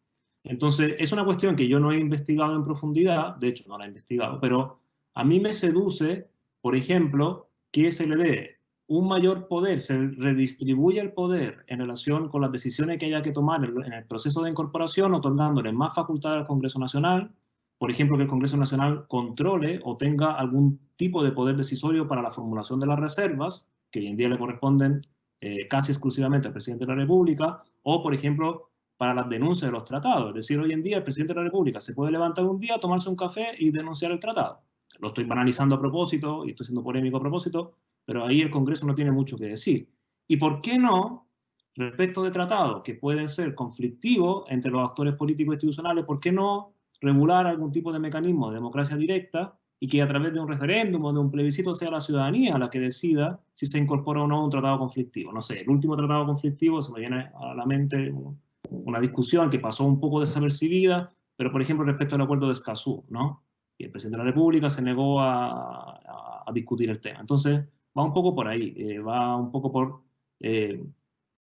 Entonces, es una cuestión que yo no he investigado en profundidad, de hecho no la he investigado, pero a mí me seduce, por ejemplo, que se le dé un mayor poder, se redistribuye el poder en relación con las decisiones que haya que tomar en el proceso de incorporación, otorgándole más facultad al Congreso Nacional, por ejemplo, que el Congreso Nacional controle o tenga algún tipo de poder decisorio para la formulación de las reservas, que hoy en día le corresponden casi exclusivamente al presidente de la República, o, por ejemplo, para las denuncias de los tratados. Es decir, hoy en día el presidente de la República se puede levantar un día, tomarse un café y denunciar el tratado. Lo estoy banalizando a propósito y estoy siendo polémico a propósito, pero ahí el Congreso no tiene mucho que decir. ¿Y por qué no, respecto de tratados que pueden ser conflictivos entre los actores políticos e institucionales, por qué no regular algún tipo de mecanismo de democracia directa y que a través de un referéndum o de un plebiscito sea la ciudadanía la que decida si se incorpora o no un tratado conflictivo? No sé, el último tratado conflictivo, se me viene a la mente una discusión que pasó un poco desapercibida, pero por ejemplo respecto al acuerdo de Escazú, ¿no? Y el presidente de la República se negó a discutir el tema. Entonces, va un poco por ahí, va un poco por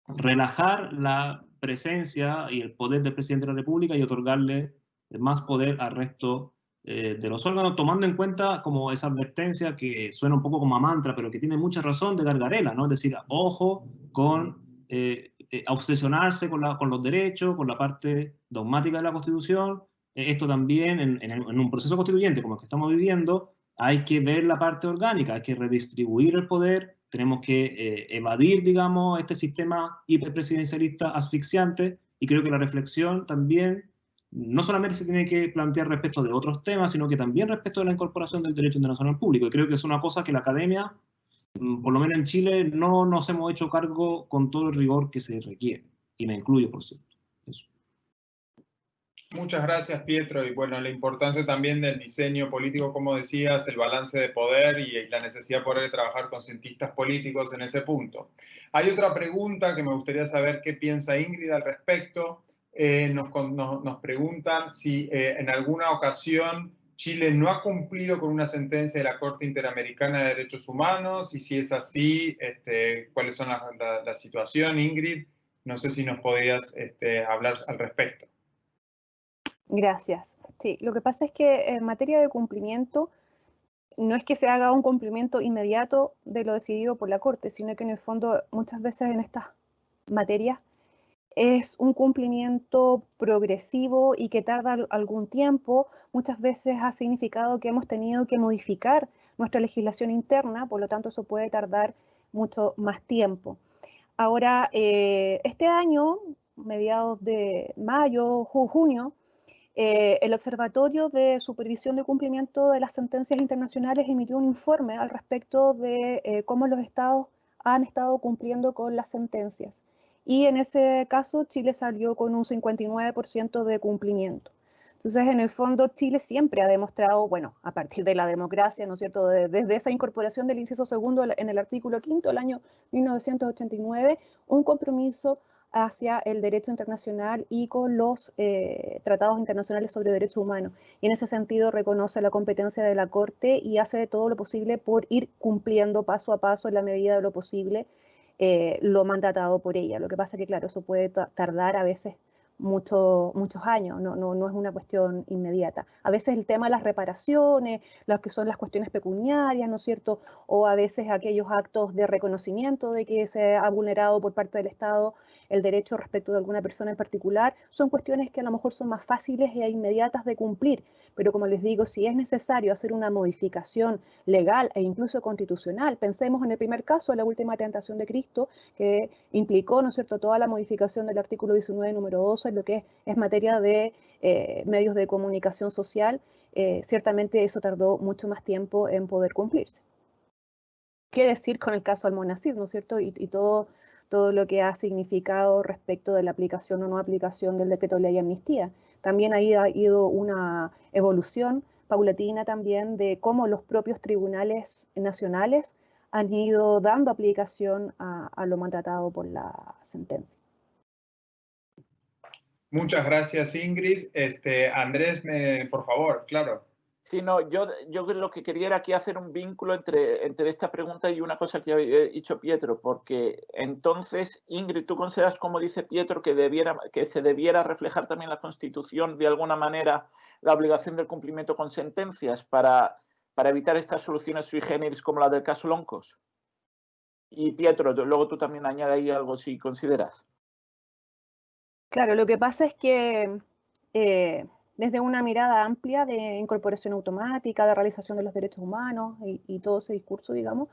relajar la presencia y el poder del presidente de la República y otorgarle más poder al resto de los órganos, tomando en cuenta como esa advertencia que suena un poco como a mantra, pero que tiene mucha razón de Gargarella, ¿no? Es decir, ojo con obsesionarse con los derechos, con la parte dogmática de la Constitución. Esto también, en un proceso constituyente como el que estamos viviendo, hay que ver la parte orgánica, hay que redistribuir el poder, tenemos que evadir, digamos, este sistema hiperpresidencialista asfixiante, y creo que la reflexión también no solamente se tiene que plantear respecto de otros temas, sino que también respecto de la incorporación del derecho internacional público. Y creo que es una cosa que la academia, por lo menos en Chile, no nos hemos hecho cargo con todo el rigor que se requiere. Y me incluyo, por cierto. Eso. Muchas gracias, Pietro. Y bueno, la importancia también del diseño político, como decías, el balance de poder y la necesidad de poder trabajar con cientistas políticos en ese punto. Hay otra pregunta que me gustaría saber qué piensa Ingrid al respecto. Nos preguntan si en alguna ocasión Chile no ha cumplido con una sentencia de la Corte Interamericana de Derechos Humanos, y si es así, ¿cuáles son la situación, Ingrid? No sé si nos podrías hablar al respecto. Gracias. Sí, lo que pasa es que en materia de cumplimiento, no es que se haga un cumplimiento inmediato de lo decidido por la Corte, sino que en el fondo muchas veces en estas materias es un cumplimiento progresivo y que tarda algún tiempo. Muchas veces ha significado que hemos tenido que modificar nuestra legislación interna, por lo tanto eso puede tardar mucho más tiempo. Ahora, este año, mediados de mayo, junio, el Observatorio de Supervisión de Cumplimiento de las Sentencias Internacionales emitió un informe al respecto de cómo los estados han estado cumpliendo con las sentencias. Y en ese caso Chile salió con un 59% de cumplimiento. Entonces, en el fondo, Chile siempre ha demostrado, bueno, a partir de la democracia, ¿no es cierto?, desde esa incorporación del inciso segundo en el artículo 5 del año 1989, un compromiso hacia el derecho internacional y con los tratados internacionales sobre derechos humanos. Y en ese sentido reconoce la competencia de la Corte y hace todo lo posible por ir cumpliendo paso a paso, en la medida de lo posible, lo mandatado por ella. Lo que pasa es que, claro, eso puede tardar a veces muchos años, no es una cuestión inmediata. A veces el tema de las reparaciones, las que son las cuestiones pecuniarias, ¿no es cierto?, o a veces aquellos actos de reconocimiento de que se ha vulnerado por parte del Estado el derecho respecto de alguna persona en particular, son cuestiones que a lo mejor son más fáciles e inmediatas de cumplir, pero como les digo, si es necesario hacer una modificación legal e incluso constitucional, pensemos en el primer caso, la última tentación de Cristo, que implicó, ¿no es cierto?, toda la modificación del artículo 19, número 12, en lo que es materia de medios de comunicación social. Ciertamente eso tardó mucho más tiempo en poder cumplirse. ¿Qué decir con el caso Almonacid, ¿no es cierto?, y todo lo que ha significado respecto de la aplicación o no aplicación del decreto de ley de amnistía? También ahí ha ido una evolución paulatina también de cómo los propios tribunales nacionales han ido dando aplicación a lo mandatado por la sentencia. Muchas gracias, Ingrid. Andrés, por favor, claro. Sí, no, yo lo que quería era aquí hacer un vínculo entre esta pregunta y una cosa que ha dicho Pietro, porque entonces, Ingrid, ¿tú consideras, como dice Pietro, que se debiera reflejar también la Constitución de alguna manera la obligación del cumplimiento con sentencias para evitar estas soluciones sui generis como la del caso Loncos? Y Pietro, luego tú también añade ahí algo si consideras. Claro, lo que pasa es que desde una mirada amplia de incorporación automática, de realización de los derechos humanos y todo ese discurso, digamos,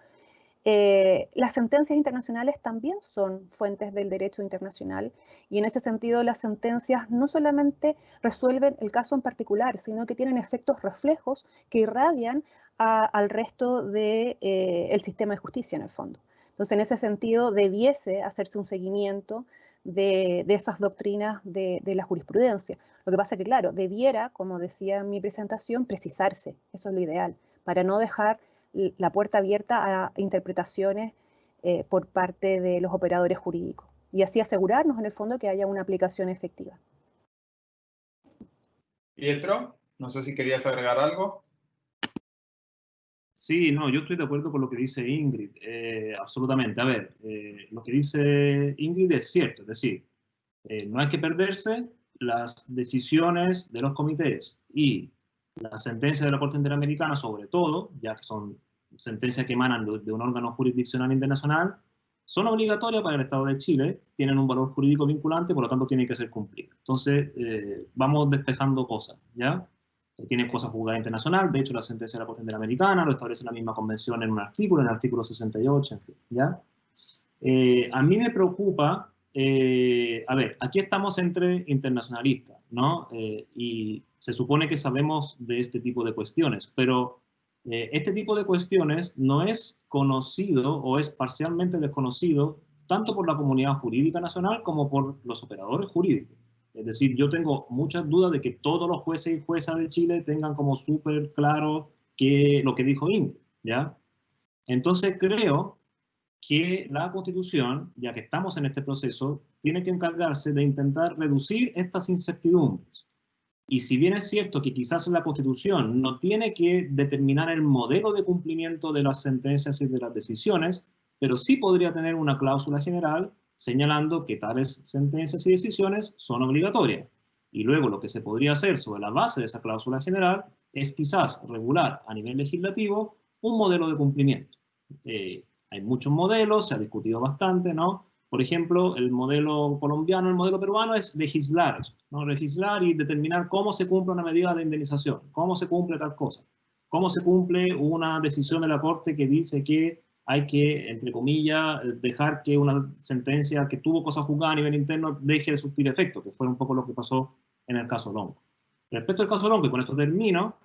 las sentencias internacionales también son fuentes del derecho internacional y en ese sentido las sentencias no solamente resuelven el caso en particular, sino que tienen efectos reflejos que irradian al resto del sistema de justicia en el fondo. Entonces, en ese sentido, debiese hacerse un seguimiento de esas doctrinas de la jurisprudencia. Lo que pasa es que, claro, debiera, como decía en mi presentación, precisarse. Eso es lo ideal, para no dejar la puerta abierta a interpretaciones por parte de los operadores jurídicos. Y así asegurarnos, en el fondo, que haya una aplicación efectiva. Pietro, no sé si querías agregar algo. Sí, no, yo estoy de acuerdo con lo que dice Ingrid, absolutamente. A ver, lo que dice Ingrid es cierto, es decir, no hay que perderse las decisiones de los comités y las sentencias de la Corte Interamericana, sobre todo, ya que son sentencias que emanan de un órgano jurisdiccional internacional, son obligatorias para el Estado de Chile, tienen un valor jurídico vinculante, por lo tanto tienen que ser cumplidas. Entonces, vamos despejando cosas, ¿ya? Tienen cosas juzgadas internacional, de hecho la sentencia de la Corte Interamericana lo establece la misma convención en un artículo, en el artículo 68, en fin, ¿ya? A mí me preocupa, a ver, aquí estamos entre internacionalistas, ¿no? Y se supone que sabemos de este tipo de cuestiones, pero este tipo de cuestiones no es conocido o es parcialmente desconocido tanto por la comunidad jurídica nacional como por los operadores jurídicos. Es decir, yo tengo muchas dudas de que todos los jueces y juezas de Chile tengan como súper claro lo que dijo Ingrid, ¿ya? Entonces creo que la Constitución, ya que estamos en este proceso, tiene que encargarse de intentar reducir estas incertidumbres. Y si bien es cierto que quizás la Constitución no tiene que determinar el modelo de cumplimiento de las sentencias y de las decisiones, pero sí podría tener una cláusula general señalando que tales sentencias y decisiones son obligatorias. Y luego lo que se podría hacer sobre la base de esa cláusula general es quizás regular a nivel legislativo un modelo de cumplimiento. Hay muchos modelos, se ha discutido bastante, ¿no? Por ejemplo, el modelo colombiano, el modelo peruano es legislar, ¿no? Legislar y determinar cómo se cumple una medida de indemnización, cómo se cumple tal cosa, cómo se cumple una decisión de la Corte que dice que hay que, entre comillas, dejar que una sentencia que tuvo cosas juzgadas a nivel interno deje de surtir efecto, que fue un poco lo que pasó en el caso Lonco. Respecto al caso Lonco, y con esto termino,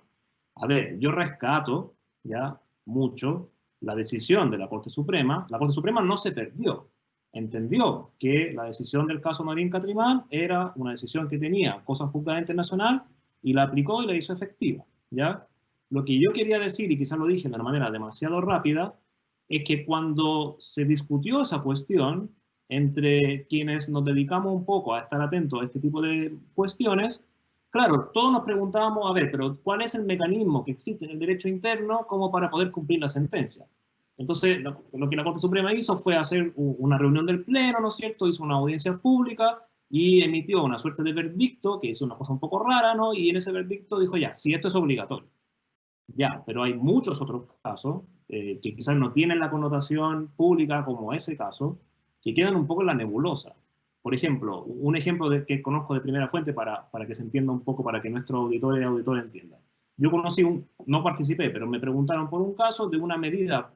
a ver, yo rescato ya mucho la decisión de la Corte Suprema. La Corte Suprema no se perdió. Entendió que la decisión del caso Marín Catrimán era una decisión que tenía cosas juzgadas internacional y la aplicó y la hizo efectiva, ¿ya? Lo que yo quería decir, y quizás lo dije de una manera demasiado rápida, es que cuando se discutió esa cuestión entre quienes nos dedicamos un poco a estar atentos a este tipo de cuestiones, claro, todos nos preguntábamos, a ver, pero ¿cuál es el mecanismo que existe en el derecho interno como para poder cumplir la sentencia? Entonces, lo que la Corte Suprema hizo fue hacer una reunión del Pleno, ¿no es cierto? Hizo una audiencia pública y emitió una suerte de verdicto, que es una cosa un poco rara, ¿no? Y en ese verdicto dijo, ya, si esto es obligatorio. Ya, pero hay muchos otros casos que quizás no tienen la connotación pública como ese caso, que quedan un poco en la nebulosa. Por ejemplo, un ejemplo que conozco de primera fuente para que se entienda un poco, para que nuestros auditores y auditores entiendan. Yo conocí, no participé, pero me preguntaron por un caso de una medida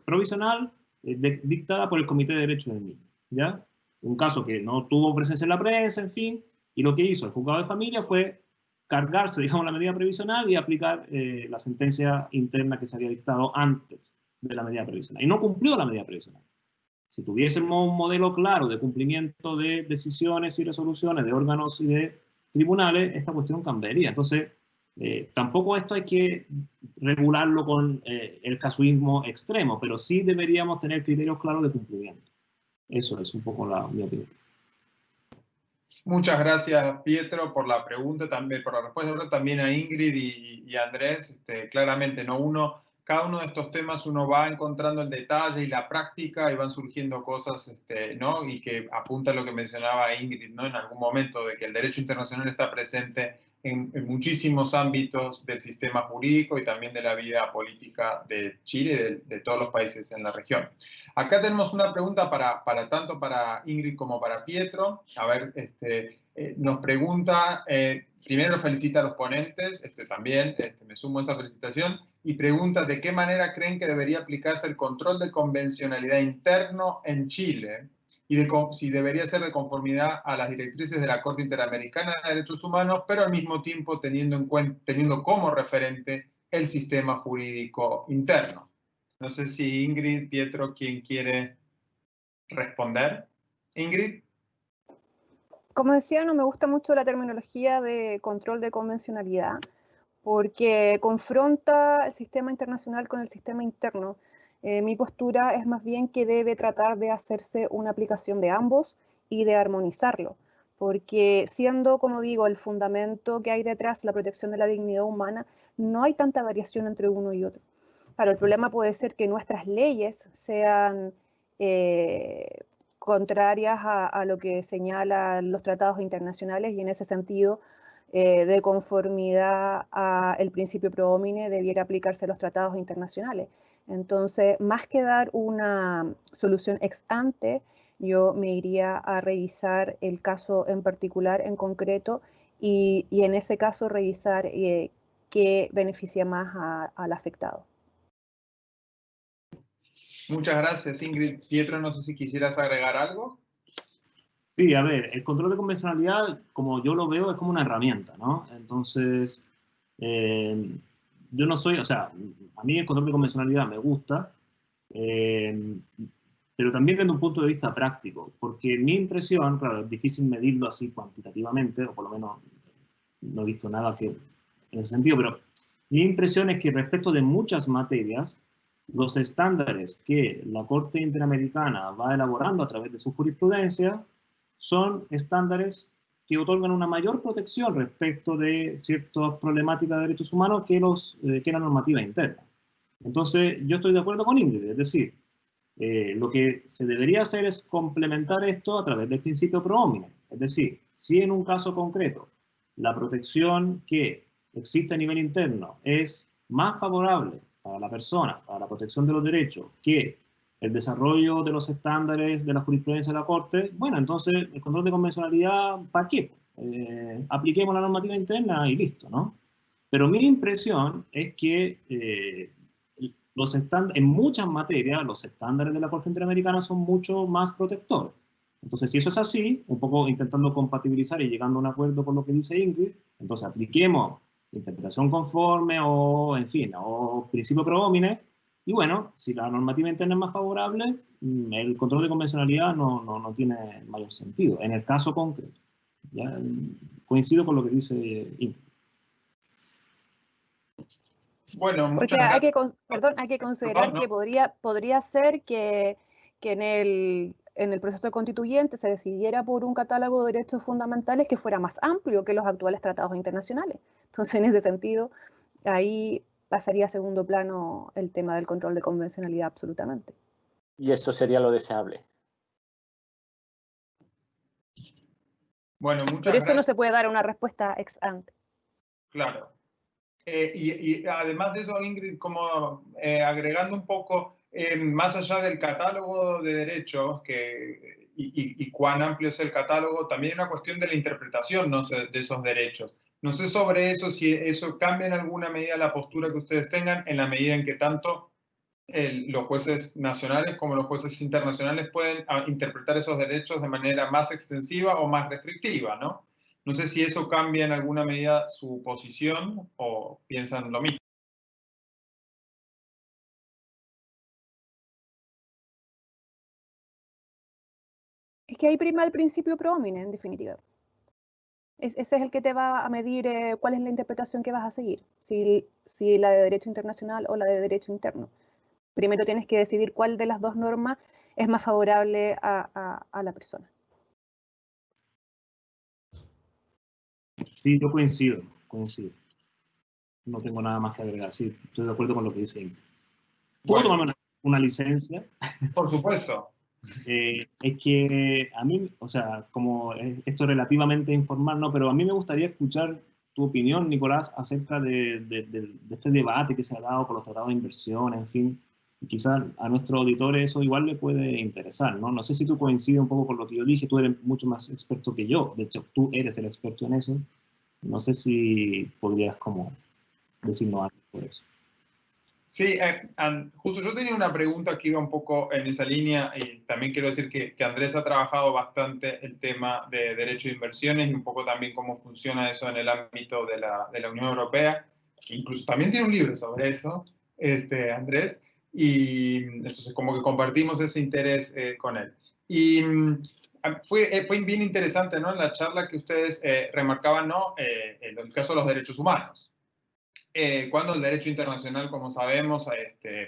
provisional dictada por el Comité de Derechos del Niño, ¿ya? Un caso que no tuvo presencia en la prensa, en fin, y lo que hizo el juzgado de familia fue cargarse, digamos, la medida previsional y aplicar la sentencia interna que se había dictado antes de la medida previsional. Y no cumplió la medida previsional. Si tuviésemos un modelo claro de cumplimiento de decisiones y resoluciones de órganos y de tribunales, esta cuestión cambiaría. Entonces, Tampoco esto hay que regularlo con el casuismo extremo, pero sí deberíamos tener criterios claros de cumplimiento. Eso es un poco mi opinión. Muchas gracias, Pietro, por la pregunta, también por la respuesta, también a Ingrid y Andrés. Claramente, ¿no? Cada uno de estos temas uno va encontrando el detalle y la práctica y van surgiendo cosas, ¿no? Y que apunta a lo que mencionaba Ingrid, ¿no? En algún momento, de que el derecho internacional está presente en muchísimos ámbitos del sistema jurídico y también de la vida política de Chile y de todos los países en la región. Acá tenemos una pregunta tanto para Ingrid como para Pietro. A ver, nos pregunta, primero felicita a los ponentes, también me sumo a esa felicitación, y pregunta de qué manera creen que debería aplicarse el control de convencionalidad interno en Chile y si debería ser de conformidad a las directrices de la Corte Interamericana de Derechos Humanos, pero al mismo tiempo teniendo como referente el sistema jurídico interno. No sé si Ingrid, Pietro, ¿quién quiere responder? Ingrid. Como decía, no me gusta mucho la terminología de control de convencionalidad, porque confronta el sistema internacional con el sistema interno. Mi postura es más bien que debe tratar de hacerse una aplicación de ambos y de armonizarlo, porque siendo, como digo, el fundamento que hay detrás, la protección de la dignidad humana, no hay tanta variación entre uno y otro. Claro, el problema puede ser que nuestras leyes sean contrarias a lo que señalan los tratados internacionales y en ese sentido, de conformidad al principio pro homine, debiera aplicarse a los tratados internacionales. Entonces, más que dar una solución ex ante, yo me iría a revisar el caso en particular, en concreto, y en ese caso revisar qué beneficia más al afectado. Muchas gracias, Ingrid. Pietro, no sé si quisieras agregar algo. Sí, a ver, el control de convencionalidad, como yo lo veo, es como una herramienta, ¿no? Entonces, yo no soy, o sea, a mí el control de convencionalidad me gusta, pero también desde un punto de vista práctico, porque mi impresión, claro, es difícil medirlo así cuantitativamente, o por lo menos no he visto nada que en ese sentido, pero mi impresión es que respecto de muchas materias, los estándares que la Corte Interamericana va elaborando a través de su jurisprudencia son estándares que otorgan una mayor protección respecto de ciertas problemáticas de derechos humanos que la normativa interna. Entonces, yo estoy de acuerdo con Ingrid, es decir, lo que se debería hacer es complementar esto a través del principio pro homine. Es decir, si en un caso concreto la protección que existe a nivel interno es más favorable para la persona, para la protección de los derechos, que el desarrollo de los estándares de la jurisprudencia de la Corte, bueno, entonces el control de convencionalidad, ¿para qué? Apliquemos la normativa interna y listo, ¿no? Pero mi impresión es que en muchas materias los estándares de la Corte Interamericana son mucho más protectores. Entonces, si eso es así, un poco intentando compatibilizar y llegando a un acuerdo con lo que dice Ingrid, entonces apliquemos interpretación conforme o, en fin, o principio pro homine, y bueno, si la normativa interna es más favorable, el control de convencionalidad no tiene mayor sentido, en el caso concreto. ¿Ya? Coincido con lo que dice Ingrid. Bueno, porque hay que considerar que podría ser que en el proceso constituyente se decidiera por un catálogo de derechos fundamentales que fuera más amplio que los actuales tratados internacionales. Entonces, en ese sentido, ahí pasaría a segundo plano el tema del control de convencionalidad absolutamente. Y eso sería lo deseable. Bueno, muchas Por eso gracias. no se puede dar una respuesta ex ante. Claro. Y además de eso, Ingrid, como agregando un poco, más allá del catálogo de derechos y cuán amplio es el catálogo, también hay una cuestión de la interpretación, ¿no?, de esos derechos. No sé sobre eso, si eso cambia en alguna medida la postura que ustedes tengan, en la medida en que tanto los jueces nacionales como los jueces internacionales pueden interpretar esos derechos de manera más extensiva o más restrictiva, ¿no? No sé si eso cambia en alguna medida su posición o piensan lo mismo. Es que ahí prima el principio pro homine, en definitiva. Ese es el que te va a medir cuál es la interpretación que vas a seguir, si la de derecho internacional o la de derecho interno. Primero tienes que decidir cuál de las dos normas es más favorable a la persona. Sí, yo coincido. No tengo nada más que agregar. Sí, estoy de acuerdo con lo que dice Ingrid. ¿Puedo tomarme una licencia? Por supuesto. Es que a mí, o sea, como esto es relativamente informal, no, pero a mí me gustaría escuchar tu opinión, Nicolás, acerca de este debate que se ha dado por los tratados de inversión, en fin. Quizás a nuestros auditores eso igual le puede interesar, ¿no? No sé si tú coincides un poco con lo que yo dije, tú eres mucho más experto que yo, de hecho, tú eres el experto en eso. No sé si podrías como decirnos algo por eso. Sí, justo yo tenía una pregunta que iba un poco en esa línea y también quiero decir que Andrés ha trabajado bastante el tema de derecho de inversiones y un poco también cómo funciona eso en el ámbito de la Unión Europea, que incluso también tiene un libro sobre eso, Andrés, y entonces como que compartimos ese interés con él. Y fue bien interesante, ¿no? En la charla que ustedes remarcaban, ¿no? El caso de los derechos humanos. Cuando el derecho internacional, como sabemos,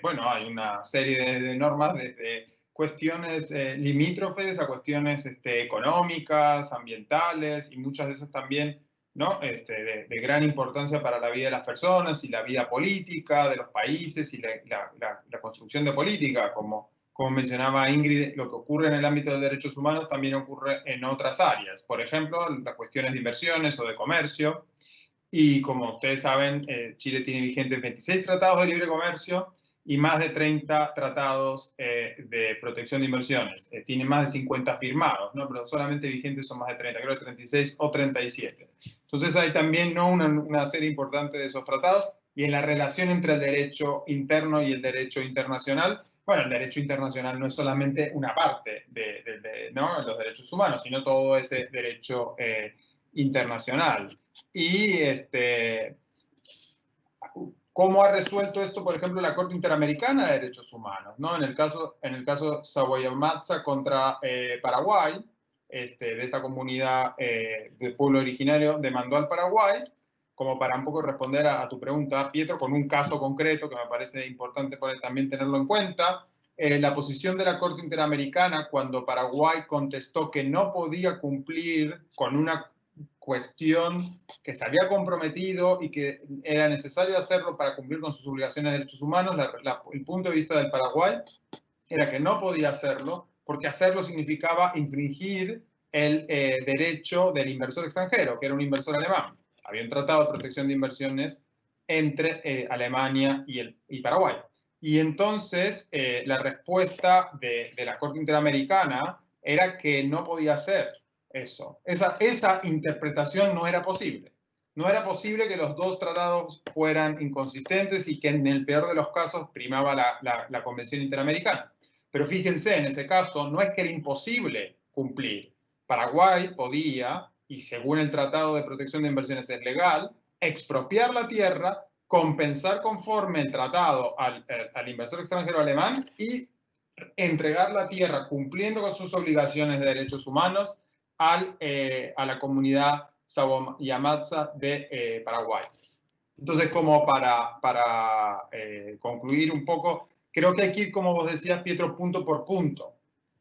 bueno, hay una serie de normas desde cuestiones limítrofes a cuestiones económicas, ambientales y muchas de esas también, ¿no? De gran importancia para la vida de las personas y la vida política de los países y la construcción de política, como mencionaba Ingrid, lo que ocurre en el ámbito de derechos humanos también ocurre en otras áreas. Por ejemplo, las cuestiones de inversiones o de comercio. Y como ustedes saben, Chile tiene vigentes 26 tratados de libre comercio y más de 30 tratados de protección de inversiones. Tiene más de 50 firmados, ¿no? Pero solamente vigentes son más de 30, creo que 36 o 37. Entonces hay también, ¿no? una serie importante de esos tratados y en la relación entre el derecho interno y el derecho internacional. Bueno, el derecho internacional no es solamente una parte de ¿no? los derechos humanos, sino todo ese derecho internacional. Y ¿cómo ha resuelto esto, por ejemplo, la Corte Interamericana de Derechos Humanos? ¿No? En el caso Saguayhuamátza contra Paraguay, de esta comunidad del pueblo originario, demandó al Paraguay, como para un poco responder a tu pregunta, Pietro, con un caso concreto que me parece importante también tenerlo en cuenta. La posición de la Corte Interamericana cuando Paraguay contestó que no podía cumplir con una cuestión que se había comprometido y que era necesario hacerlo para cumplir con sus obligaciones de derechos humanos, el punto de vista del Paraguay era que no podía hacerlo porque hacerlo significaba infringir el derecho del inversor extranjero, que era un inversor alemán. Había un tratado de protección de inversiones entre Alemania y Paraguay. Y entonces la respuesta de la Corte Interamericana era que no podía ser eso. Esa interpretación no era posible. No era posible que los dos tratados fueran inconsistentes y que en el peor de los casos primaba la Convención Interamericana. Pero fíjense, en ese caso no es que era imposible cumplir. Paraguay podía, y según el Tratado de Protección de Inversiones es legal, expropiar la tierra, compensar conforme el tratado al inversor extranjero alemán y entregar la tierra cumpliendo con sus obligaciones de derechos humanos a la comunidad Saguayhuamátza de Paraguay. Entonces, como para concluir un poco, creo que hay que ir, como vos decías, Pietro, punto por punto.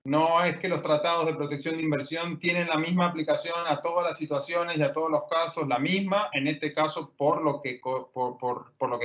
No es que los tratados de protección de inversión tienen la misma aplicación a todas las situaciones y a todos los casos, la misma. En este caso, por lo que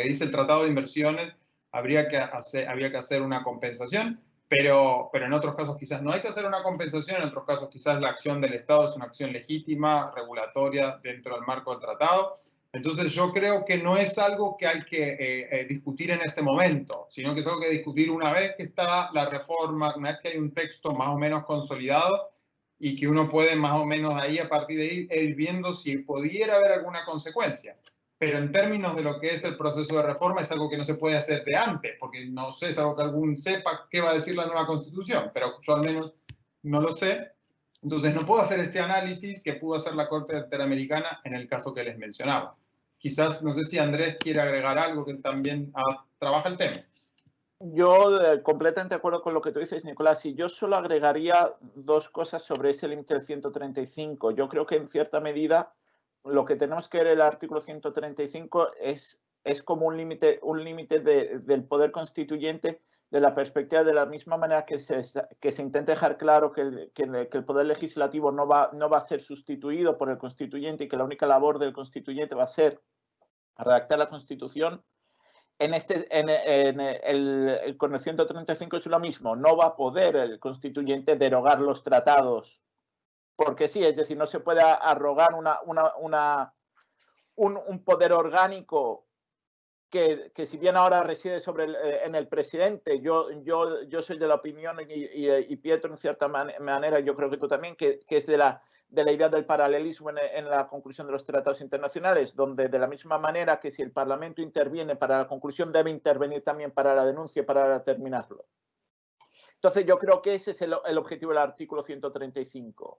dice el Tratado de Inversiones, había que hacer una compensación. Pero en otros casos quizás no hay que hacer una compensación, en otros casos quizás la acción del Estado es una acción legítima, regulatoria, dentro del marco del tratado. Entonces yo creo que no es algo que hay que discutir en este momento, sino que es algo que discutir una vez que está la reforma, una vez que hay un texto más o menos consolidado y que uno puede más o menos ahí a partir de ahí ir viendo si pudiera haber alguna consecuencia. Pero en términos de lo que es el proceso de reforma es algo que no se puede hacer de antes, porque no sé, es algo que algún sepa qué va a decir la nueva Constitución, pero yo al menos no lo sé. Entonces no puedo hacer este análisis que pudo hacer la Corte Interamericana en el caso que les mencionaba. Quizás, no sé si Andrés quiere agregar algo que también trabaja el tema. Yo completamente de acuerdo con lo que tú dices, Nicolás, y yo solo agregaría dos cosas sobre ese límite del 135. Yo creo que en cierta medida lo que tenemos que ver el artículo 135 es como un límite del poder constituyente, de la perspectiva, de la misma manera que se intenta dejar claro que el poder legislativo no va a ser sustituido por el constituyente y que la única labor del constituyente va a ser redactar la Constitución. Con el 135 es lo mismo, no va a poder el constituyente derogar los tratados, porque sí, es decir, no se puede arrogar un poder orgánico que si bien ahora reside en el presidente, yo soy de la opinión, y Pietro en cierta manera, yo creo que tú también, que es de la idea del paralelismo en la conclusión de los tratados internacionales, donde de la misma manera que si el Parlamento interviene para la conclusión, debe intervenir también para la denuncia y para terminarlo. Entonces yo creo que ese es el objetivo del artículo 135.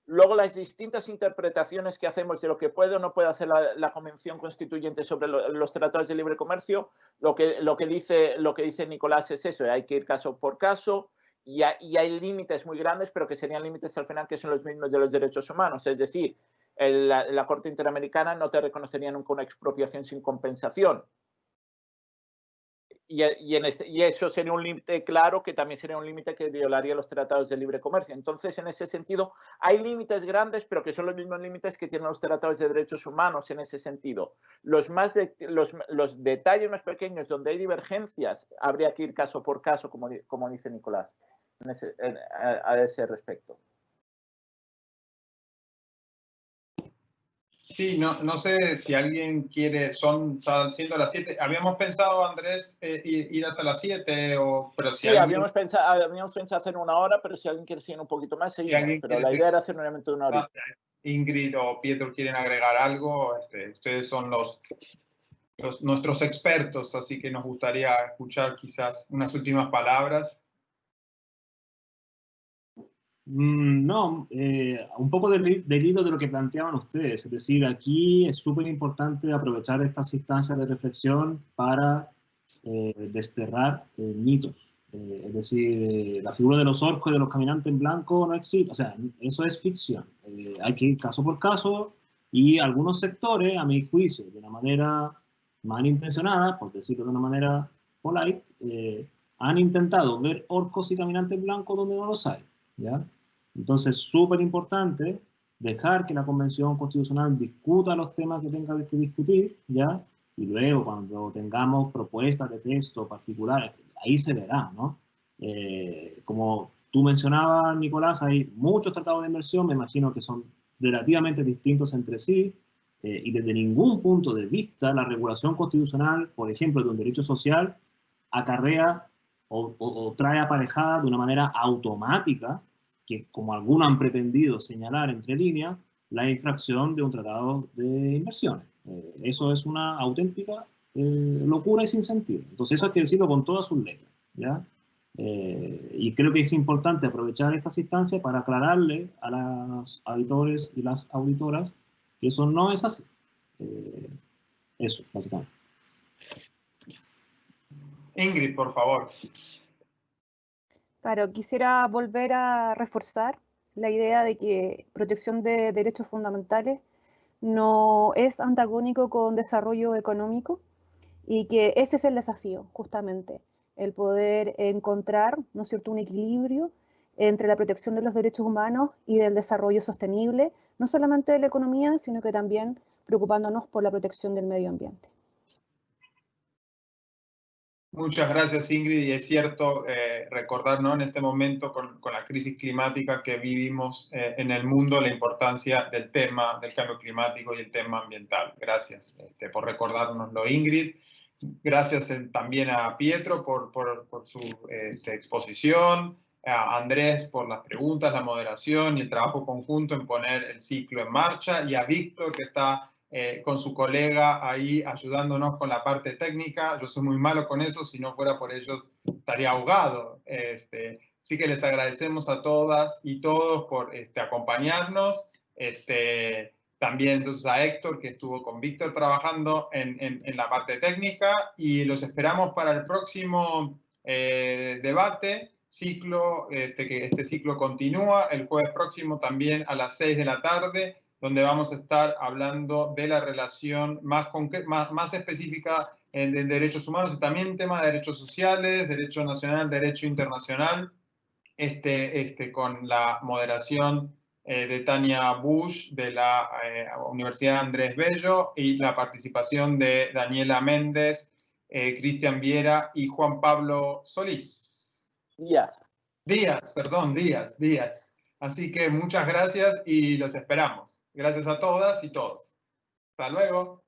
Luego, las distintas interpretaciones que hacemos de lo que puede o no puede hacer la Convención Constituyente sobre los tratados de libre comercio, lo que dice Nicolás es eso, hay que ir caso por caso, y hay límites muy grandes, pero que serían límites al final que son los mismos de los derechos humanos. Es decir, la Corte Interamericana no te reconocería nunca una expropiación sin compensación. Y eso sería un límite claro, que también sería un límite que violaría los tratados de libre comercio. Entonces, en ese sentido, hay límites grandes, pero que son los mismos límites que tienen los tratados de derechos humanos en ese sentido. Los detalles más pequeños, donde hay divergencias, habría que ir caso por caso, como dice Nicolás, a ese respecto. Sí, no sé si alguien quiere, están siendo las 7. Habíamos pensado, Andrés, ir hasta las 7, pero si sí, alguien... habíamos pensado hacer 1 hora, pero si alguien quiere seguir un poquito más, seguimos. Pero la idea era hacer un evento de 1 hora. Ingrid o Pietro quieren agregar algo, ustedes son nuestros expertos, así que nos gustaría escuchar quizás unas últimas palabras. No, un poco del hilo de lo que planteaban ustedes, es decir, aquí es súper importante aprovechar estas instancias de reflexión para desterrar mitos. Es decir, la figura de los orcos y de los caminantes en blanco no existe, o sea, eso es ficción. Hay que ir caso por caso, y algunos sectores, a mi juicio, de una manera malintencionada, por decirlo de una manera polite, han intentado ver orcos y caminantes blancos donde no los hay. ¿Ya? Entonces, súper importante dejar que la Convención Constitucional discuta los temas que tenga que discutir, ¿ya? Y luego, cuando tengamos propuestas de texto particulares, ahí se verá, ¿no? Como tú mencionabas, Nicolás, hay muchos tratados de inversión, me imagino que son relativamente distintos entre sí, y desde ningún punto de vista la regulación constitucional, por ejemplo, de un derecho social, acarrea o trae aparejada de una manera automática, que como algunos han pretendido señalar entre líneas, la infracción de un tratado de inversiones. Eso es una auténtica locura y sin sentido. Entonces eso hay que decirlo con todas sus letras, ¿ya? Y creo que es importante aprovechar estas instancias para aclararle a los auditores y las auditoras que eso no es así. Eso, básicamente. Ingrid, por favor. Claro, quisiera volver a reforzar la idea de que protección de derechos fundamentales no es antagónico con desarrollo económico, y que ese es el desafío, justamente, el poder encontrar, ¿no es cierto?, un equilibrio entre la protección de los derechos humanos y del desarrollo sostenible, no solamente de la economía, sino que también preocupándonos por la protección del medio ambiente. Muchas gracias, Ingrid. Y es cierto recordar, ¿no?, en este momento con la crisis climática que vivimos en el mundo, la importancia del tema del cambio climático y el tema ambiental. Gracias por recordárnoslo, Ingrid. Gracias también a Pietro por su exposición, a Andrés por las preguntas, la moderación y el trabajo conjunto en poner el ciclo en marcha, y a Víctor, que está con su colega ahí ayudándonos con la parte técnica. Yo soy muy malo con eso, si no fuera por ellos estaría ahogado. Así que les agradecemos a todas y todos por acompañarnos. También entonces a Héctor, que estuvo con Víctor trabajando en la parte técnica, y los esperamos para el próximo debate, ciclo, que este ciclo continúa el jueves próximo también a las 6 de la tarde, donde vamos a estar hablando de la relación más específica de derechos humanos y también tema de derechos sociales, derecho nacional, derecho internacional, con la moderación de Tania Bush de la Universidad Andrés Bello y la participación de Daniela Méndez, Cristian Viera y Juan Pablo Solís. Díaz. Así que muchas gracias y los esperamos. Gracias a todas y todos. Hasta luego.